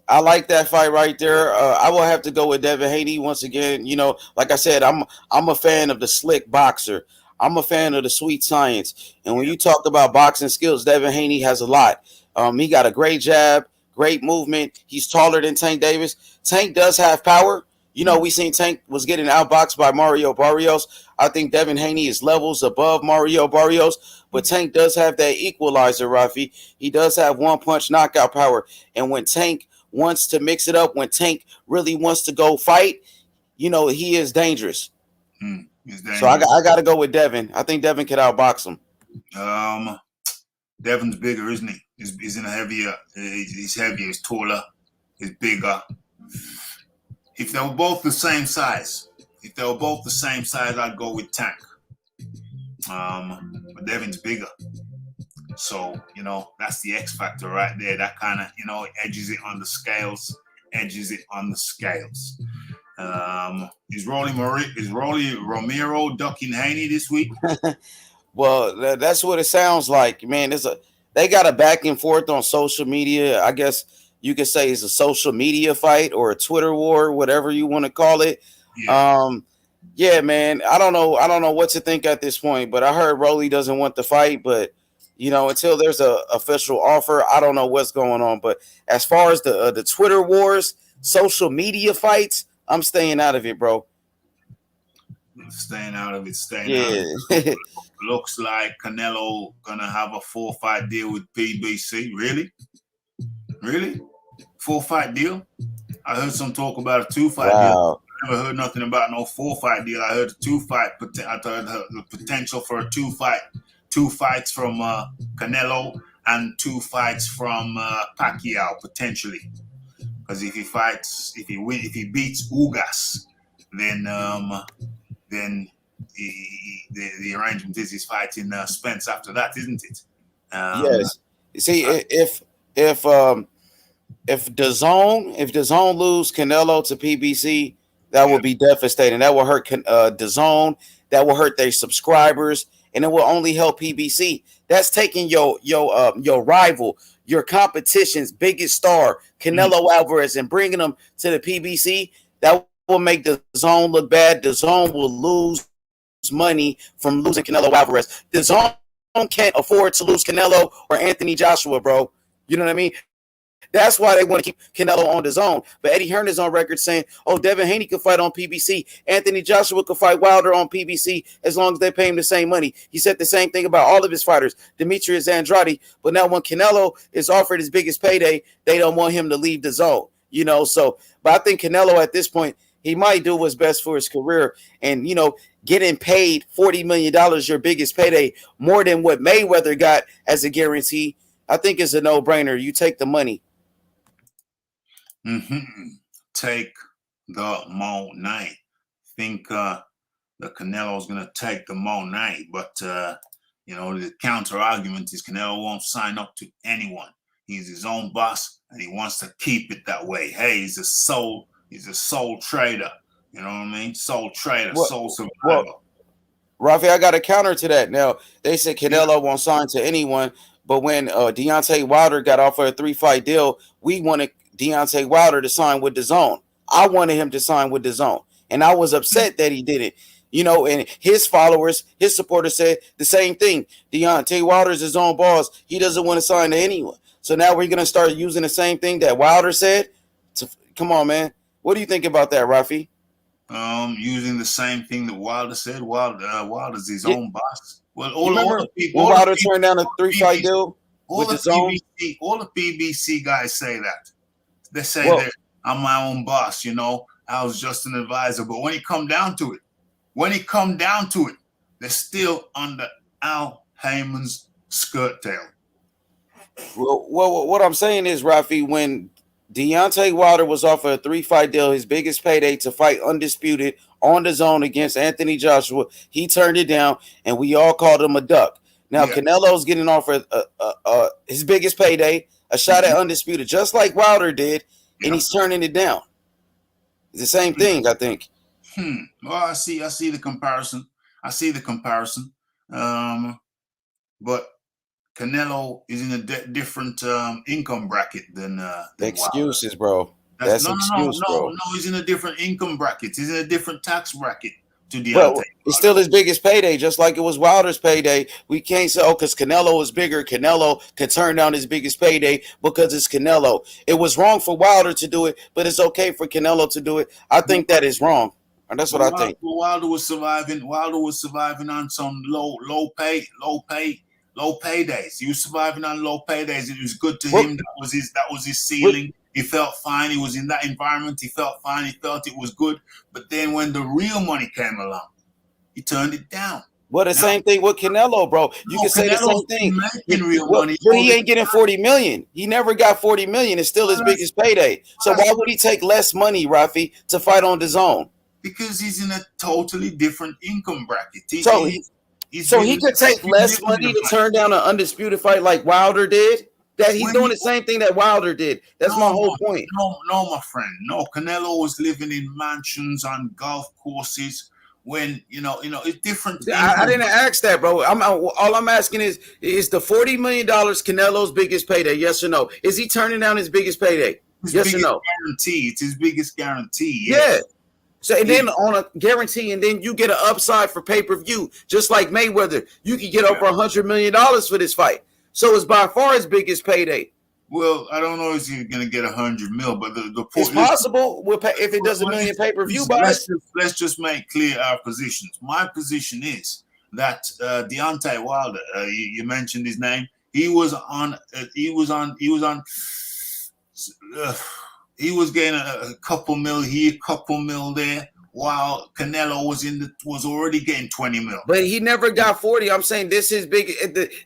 I like that fight right there. I will have to go with Devin Haney once again. Like I said, I'm a fan of the slick boxer. I'm a fan of the sweet science. And when you talk about boxing skills, Devin Haney has a lot. He got a great jab, great movement. He's taller than Tank Davis. Tank does have power. You know, we seen Tank was getting outboxed by Mario Barrios. I think Devin Haney is levels above Mario Barrios, but Tank does have that equalizer, Rafi. He does have one punch knockout power. And when Tank wants to mix it up, when Tank really wants to go fight, you know, he is dangerous. He's dangerous. So I got to go with Devin. I think Devin could outbox him. Devin's bigger, isn't he? He's in a heavier. He's heavier. He's taller. He's bigger. If they were both the same size, I'd go with Tank. But Devin's bigger. So, you know, that's the X factor right there. That kind of, you know, edges it on the scales. Is Rolly Romero ducking Haney this week? Well, that's what it sounds like, man. They got a back and forth on social media. I guess you could say it's a social media fight or a Twitter war, whatever you want to call it. Yeah, man. I don't know what to think at this point, but I heard Rolly doesn't want the fight, but you know, until there's a official offer, I don't know what's going on. But as far as the Twitter wars, social media fights, I'm staying out of it, bro. Staying out of it. Looks like Canelo gonna have a 4-fight deal with PBC. Really? 4-fight deal? I heard some talk about a 2-fight deal. I never heard nothing about no 4-fight deal. I heard a 2-fight. I heard the potential for a 2-fight. 2 fights from Canelo and 2 fights from Pacquiao potentially. Because if he beats Ugas, then the arrangement is he's fighting Spence after that, isn't it? Yes. See, if DAZN lose Canelo to PBC, that will be devastating. That will hurt DAZN. That will hurt their subscribers, and it will only help PBC. That's taking your rival, your competition's biggest star, Canelo Alvarez, and bringing them to the PBC. That will make the DAZN look bad. The DAZN will lose money from losing Canelo Alvarez. The DAZN can't afford to lose Canelo or Anthony Joshua, bro. You know what I mean? That's why they want to keep Canelo on the zone. But Eddie Hearn is on record saying, oh, Devin Haney could fight on PBC. Anthony Joshua could fight Wilder on PBC as long as they pay him the same money. He said the same thing about all of his fighters, Demetrius Andrade. But now when Canelo is offered his biggest payday, they don't want him to leave the zone. You know, so, but I think Canelo at this point, he might do what's best for his career. And, you know, getting paid $40 million, your biggest payday, more than what Mayweather got as a guarantee, I think it's a no-brainer. You take the money. Take the money. Think the Canelo's gonna take the money, but you know, the counter argument is Canelo won't sign up to anyone. He's his own boss, and he wants to keep it that way. Hey, he's a soul trader. You know what I mean? Soul trader, soul survivor. Rafi, I got a counter to that. Now they said Canelo won't sign to anyone, but when Deontay Wilder got offered a 3-fight deal, we wanted Deontay Wilder to sign with DAZN. I wanted him to sign with DAZN, and I was upset that he didn't. You know, and his followers, his supporters said the same thing. Deontay Wilder's his own boss. He doesn't want to sign to anyone. So now we're going to start using the same thing that Wilder said. Come on, man. What do you think about that, Rafi? Using the same thing that Wilder said. Wilder's his own boss. Well, all the people. Wilder turned down a 3-fight deal with DAZN. All the PBC guys say that. They say that I'm my own boss, you know. I was just an advisor. But when it come down to it, they're still under Al Heyman's skirt tail. Well, what I'm saying is, Rafi, when Deontay Wilder was offered a 3-fight deal, his biggest payday to fight undisputed on the zone against Anthony Joshua, he turned it down, and we all called him a duck. Now, Canelo's getting offered his biggest payday, a shot at undisputed, just like Wilder did, and he's turning it down. It's the same thing, I think. Well, I see the comparison. But Canelo is in a different income bracket than excuses, Wilder. Bro. That's excuse, bro. No, he's in a different income bracket. He's in a different tax bracket. to Deontay Well, Wilder. it's still his biggest payday, just like it was Wilder's payday. We can't say, oh, because Canelo is bigger, Canelo can turn down his biggest payday because it's Canelo. It was wrong for Wilder to do it, but it's okay for Canelo to do it. I think that is wrong. And that's what I think. Wilder was surviving. Wilder was surviving on some low paydays. He was surviving on low paydays. It was good to him. That was his ceiling. He felt fine. He was in that environment. He felt fine. He felt it was good. But then when the real money came along, he turned it down. Well, the same thing with Canelo, bro. You can say the same thing. Money, but he ain't getting 40 million. He never got 40 million. It's still his biggest payday. So why would he take less money, Rafi, to fight on DAZN? Because he's in a totally different income bracket. He could take less money to turn down an undisputed fight like Wilder did. That he's doing the same thing that Wilder did. That's my whole point. No, my friend. No, Canelo was living in mansions on golf courses. When it's different. I didn't ask that, bro. All I'm asking is the $40 million Canelo's biggest payday? Yes or no? Is he turning down his biggest payday? Yes or no? Guarantee. It's his biggest guarantee. Yes. Yeah. So and then on a guarantee, and then you get an upside for pay-per-view, just like Mayweather. You can get over $100 million for this fight. So it's by far his biggest payday. Well, I don't know if he's going to get 100 mil, but the point it's possible. If it does $1 million pay-per-view, let's just make clear our positions. My position is that Deontay Wilder, you mentioned his name. He was getting a couple mil here, couple mil there, while Canelo was already getting 20 mil. But he never got 40. I'm saying this is big.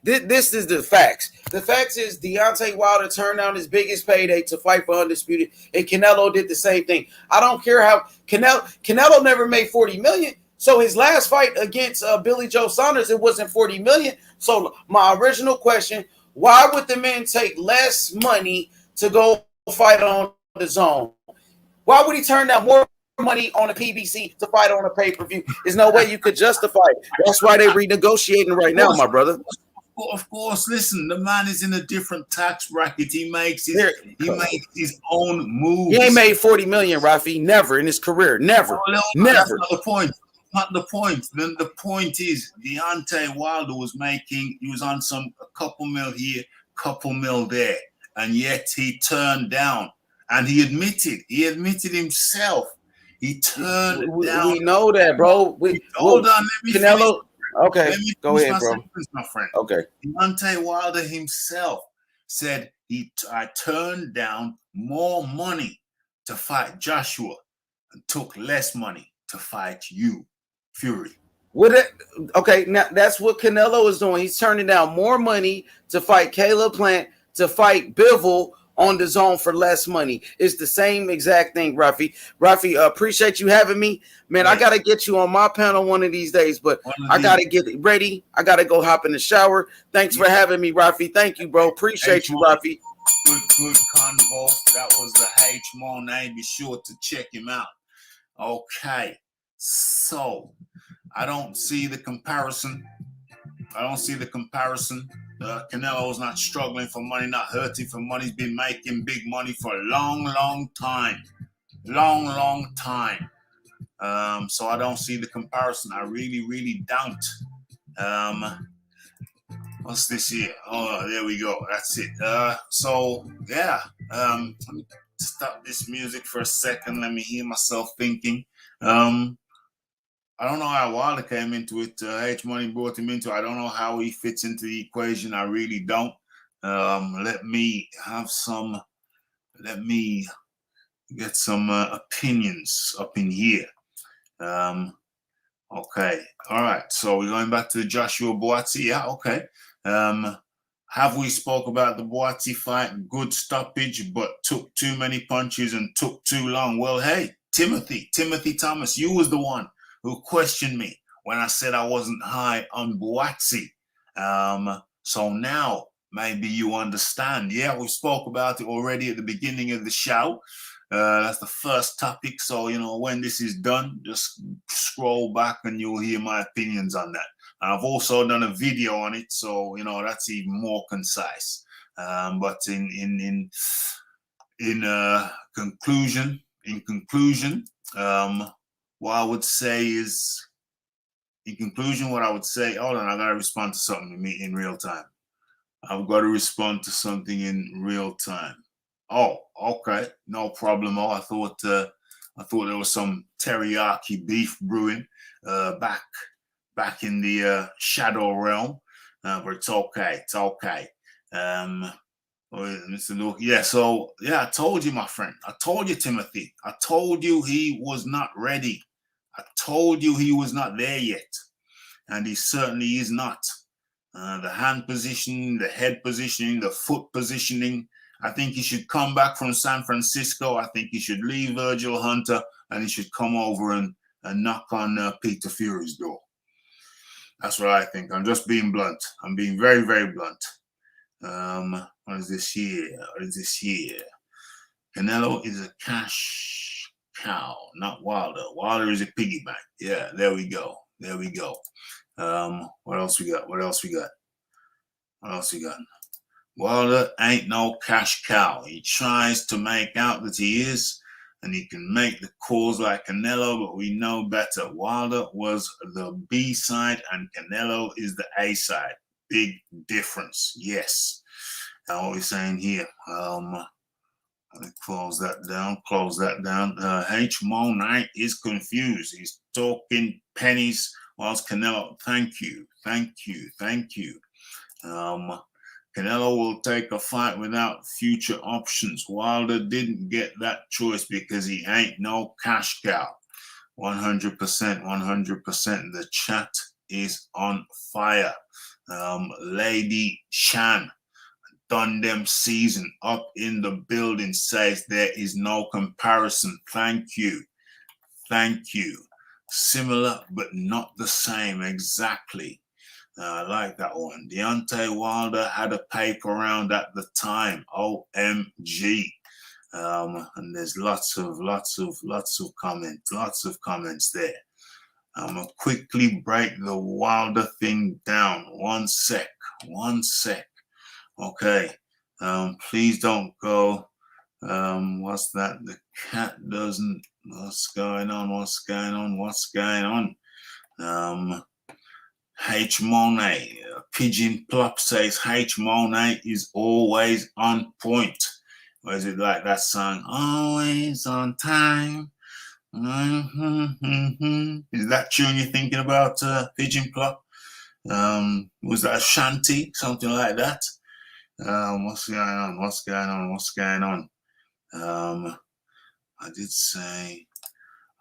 This is the facts. The facts is Deontay Wilder turned down his biggest payday to fight for undisputed, and Canelo did the same thing. I don't care how Canelo never made 40 million. So his last fight against Billy Joe Saunders, it wasn't 40 million. So my original question: why would the man take less money to go fight on DAZN? Why would he turn down more money on a PBC to fight on a pay-per-view? There's no way you could justify it. That's why they're renegotiating right now, my brother. Of course, listen, the man is in a different tax bracket. He makes his own moves. He ain't made 40 million, Rafi. Never in his career. Never. Never. That's not the point. Not the point. Then the point is Deontay Wilder was on a couple mil here, couple mil there, and yet he turned down. And he admitted himself. He turned down. We know that, bro. Hold on, let me Canelo. Okay, go ahead, bro. My friend. Okay. Deontay Wilder himself said I turned down more money to fight Joshua and took less money to fight you, Fury. Okay, now that's what Canelo is doing. He's turning down more money to fight Caleb Plant, to fight Bivol on DAZN for less money. It's the same exact thing, Rafi. Rafi, appreciate you having me. Man, I got to get you on my panel one of these days, but I got to get ready. I got to go hop in the shower. Thanks for having me, Rafi. Thank you, bro. Appreciate you, Rafi. Good convo. That was the H Monet. Be sure to check him out. Okay. So, I don't see the comparison. Canelo's not struggling for money, not hurting for money. He's been making big money for a long time. So I don't see the comparison. I really don't. What's this here? Oh, there we go. That's it. Let me stop this music for a second. Let me hear myself thinking. I don't know how Wilder came into it. H Money brought him into it. I don't know how he fits into the equation. I really don't. Let me get some opinions up in here. Okay. All right. So we're going back to the Joshua Buatsi. Yeah. Okay. Have we spoke about the Buatsi fight? Good stoppage, but took too many punches and took too long. Well, hey, Timothy Thomas, you was the one who questioned me when I said I wasn't high on Buatsi. So now maybe you understand. Yeah, we spoke about it already at the beginning of the show. That's the first topic. So, when this is done, just scroll back and you'll hear my opinions on that. And I've also done a video on it. So, that's even more concise. But in conclusion, what I would say is in conclusion, what I would say, hold on, I got to respond to something in real time. I've got to respond to something in real time. Oh, okay, no problem. I thought there was some teriyaki beef brewing back in the shadow realm, but it's okay. It's okay. Mr. Luke, yeah. So yeah, I told you, my friend. I told you, Timothy. I told you he was not ready. I told you he was not there yet, and he certainly is not. The hand positioning, the head positioning, the foot positioning. I think he should come back from San Francisco. I think he should leave Virgil Hunter, and he should come over and knock on Peter Fury's door. That's what I think. I'm just being blunt. I'm being very, very blunt. What is this here? What is this here? Canelo is a cash cow, not Wilder. Wilder is a piggy bank. Yeah, there we go. There we go. What else we got? What else we got? What else we got? Wilder ain't no cash cow. He tries to make out that he is, and he can make the calls like Canelo, but we know better. Wilder was the B side, and Canelo is the A side. Big difference, yes. Now what we're saying here, let me close that down. H-Mo Knight is confused. He's talking pennies whilst Canelo, thank you. Canelo will take a fight without future options. Wilder didn't get that choice because he ain't no cash cow. 100%. The chat is on fire. Lady Chan, done them season up in the building, says there is no comparison. Thank you. Similar but not the same, exactly. I like that one. Deontay Wilder had a paper round at the time. OMG. And there's lots of comments there. I'm gonna quickly break the Wilder thing down. One sec. Okay. Please don't go. What's that? The cat doesn't. What's going on? H Monet, Pigeon Plop says H Monet is always on point. Or is it like that song? Always on time. Is that tune you're thinking about, Pigeon Plop? Was that a shanty? Something like that? What's going on?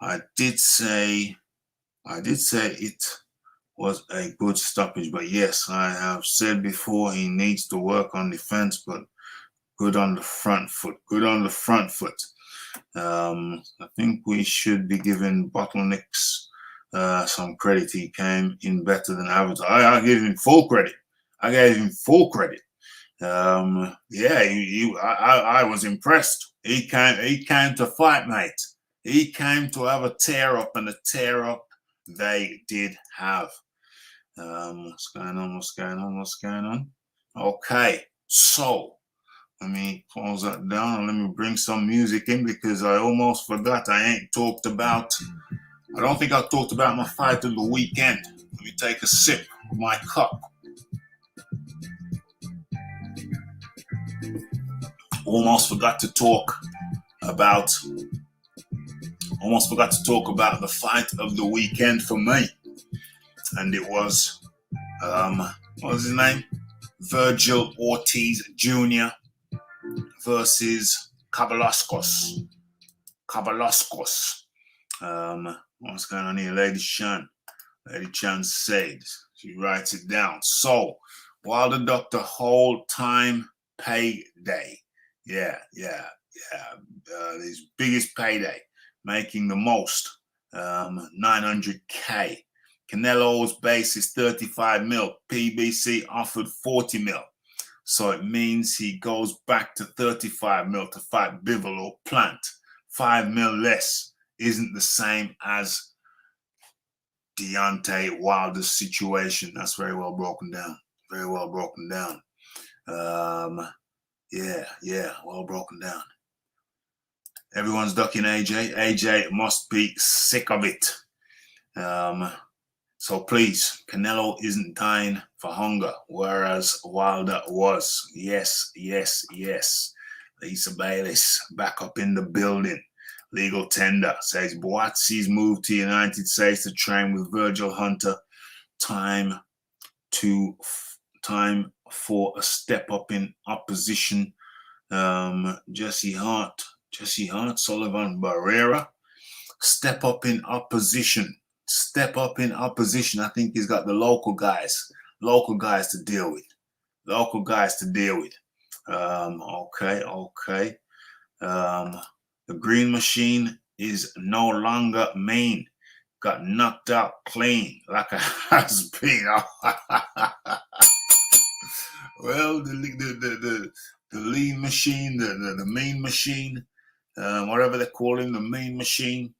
I did say it was a good stoppage, but yes, I have said before he needs to work on defense, but good on the front foot. I think we should be giving Bottlenecks some credit. He came in better than average. I gave him full credit. I was impressed. He came to fight, mate. He came to have a tear up, and a tear up they did have. What's going on? Okay, so let me close that down and let me bring some music in because I almost forgot. I don't think I talked about my fight of the weekend. Let me take a sip of my cup. Almost forgot to talk about the fight of the weekend for me. And it was, what was his name? Vergil Ortiz Jr. versus Kavaliauskas. What's going on here? Lady Chan said, she writes it down. So, Wilder Doctor whole time payday. Yeah. His biggest payday, making the most, 900K. Canelo's base is 35 mil. PBC offered 40 mil. So it means he goes back to 35 mil to fight Bivol or Plant. 5 mil less isn't the same as Deontay Wilder's situation. That's very well broken down. Well broken down. Everyone's ducking AJ. AJ must be sick of it. It's So please, Canelo isn't dying for hunger, whereas Wilder was. Yes, yes, yes. Lisa Bayliss back up in the building. Legal tender says Buatsi's moved to the United States to train with Vergil Hunter. Time for a step up in opposition. Jesse Hart, Sullivan Barrera. Step up in opposition. I think he's got the local guys to deal with. Okay. The Green Machine is no longer main. Got knocked out clean like a has-been. Well, the lean machine, the main machine, whatever they call him, the main machine.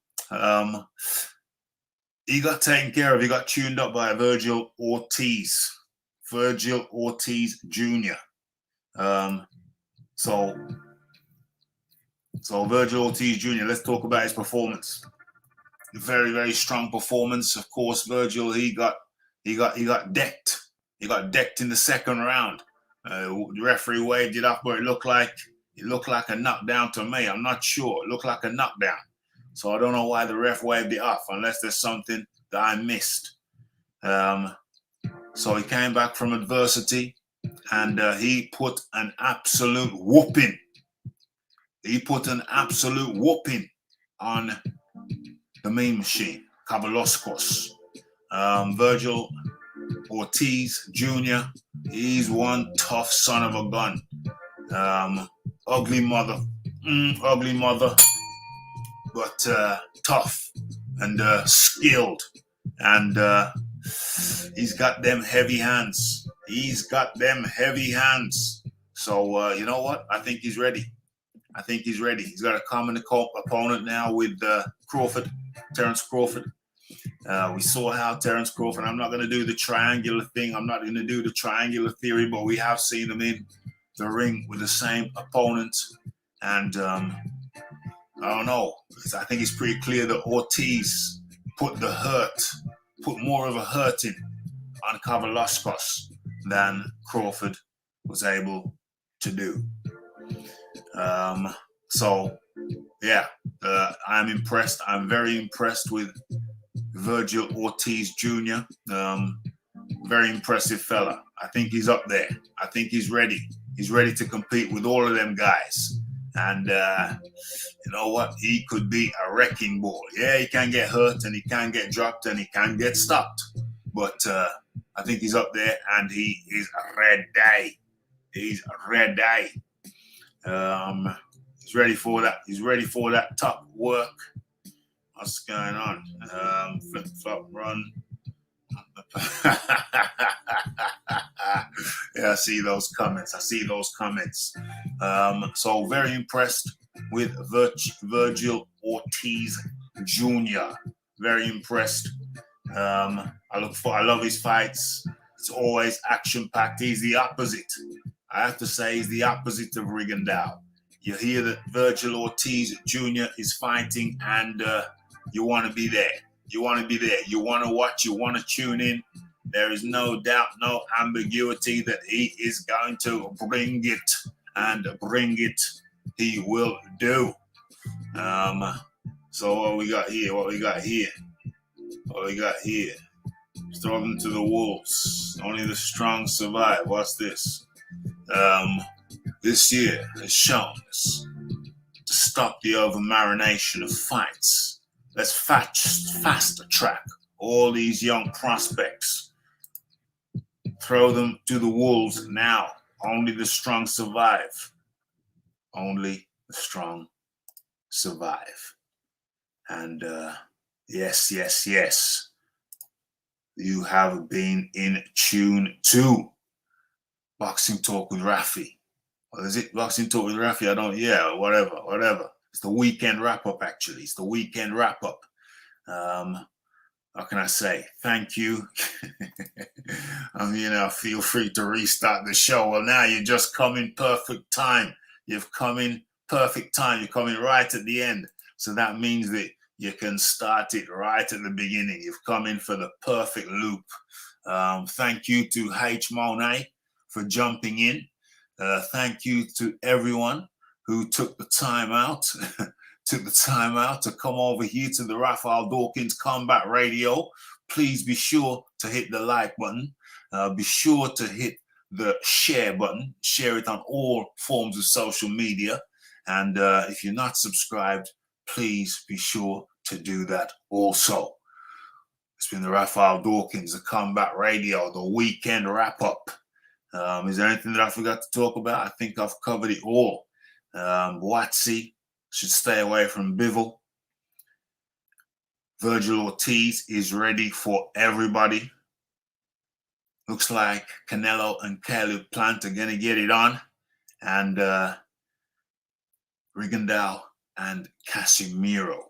He got taken care of. He got tuned up by Vergil Ortiz Jr. So Vergil Ortiz Jr. Let's talk about his performance. Very, very strong performance. Of course, Vergil, he got decked. He got decked in the second round. The referee waved it off, but it looked like a knockdown to me. I'm not sure. It looked like a knockdown. So I don't know why the ref waved it off, unless there's something that I missed. So he came back from adversity, and he put an absolute whooping. On the main machine, Kavaliauskas. Vergil Ortiz Jr., he's one tough son of a gun. Ugly mother, but tough and skilled. And he's got them heavy hands. So, you know what? I think he's ready. He's got a common opponent now with Terence Crawford. We saw how Terence Crawford, I'm not going to do the triangular thing. I'm not going to do the triangular theory, but we have seen him in the ring with the same opponent. And I don't know. I think it's pretty clear that Ortiz put more of a hurting on Kavaliauskas than Crawford was able to do. I'm impressed. I'm very impressed with Vergil Ortiz Jr. Very impressive fella. I think he's up there. I think he's ready. He's ready to compete with all of them guys. And you know what? He could be a wrecking ball. Yeah, he can get hurt and he can get dropped and he can get stopped. But I think he's up there and he is ready. He's ready for that. He's ready for that top work. What's going on? Flip flop run. Yeah, I see those comments. So very impressed with Vergil Ortiz Jr. Very impressed. I love his fights. It's always action-packed. He's the opposite. I have to say he's the opposite of Rigondeaux. You hear that Vergil Ortiz Jr. is fighting and you want to be there. You want to watch. You want to tune in. There is no doubt, no ambiguity that he is going to bring it, and bring it he will do. So what we got here? Throw them to the wolves. Only the strong survive. What's this? This year has shown us to stop the over-marination of fights. Let's faster track all these young prospects. Throw them to the wolves now. Only the strong survive. Only the strong survive. And yes. You have been in tune to Boxing Talk with Rafi. What is it? Boxing Talk with Rafi? Whatever. It's the weekend wrap-up, actually. How can I say? Thank you. Feel free to restart the show. Well, now you just come in perfect time. You've come in perfect time. You're coming right at the end. So that means that you can start it right at the beginning. You've come in for the perfect loop. Thank you to H. Monet for jumping in. Thank you to everyone who took the time out to come over here to the Raphael Dawkins Combat Radio. Please be sure to hit the like button. Be sure to hit the share button. Share it on all forms of social media. And if you're not subscribed, please be sure to do that also. It's been the Raphael Dawkins, the Combat Radio, the weekend wrap-up. Is there anything that I forgot to talk about? I think I've covered it all. Buatsi should stay away from Bivol. Vergil Ortiz is ready for everybody. Looks like Canelo and Caleb Plant are going to get it on. And Rigondeaux and Casimero.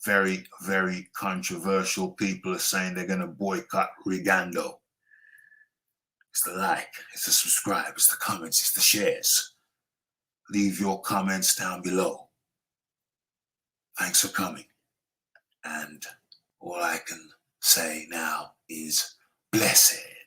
Very, very controversial. People are saying they're going to boycott Rigondeaux. It's the like, it's the subscribe, it's the comments, it's the shares. Leave your comments down below. Thanks for coming. And all I can say now is blessed.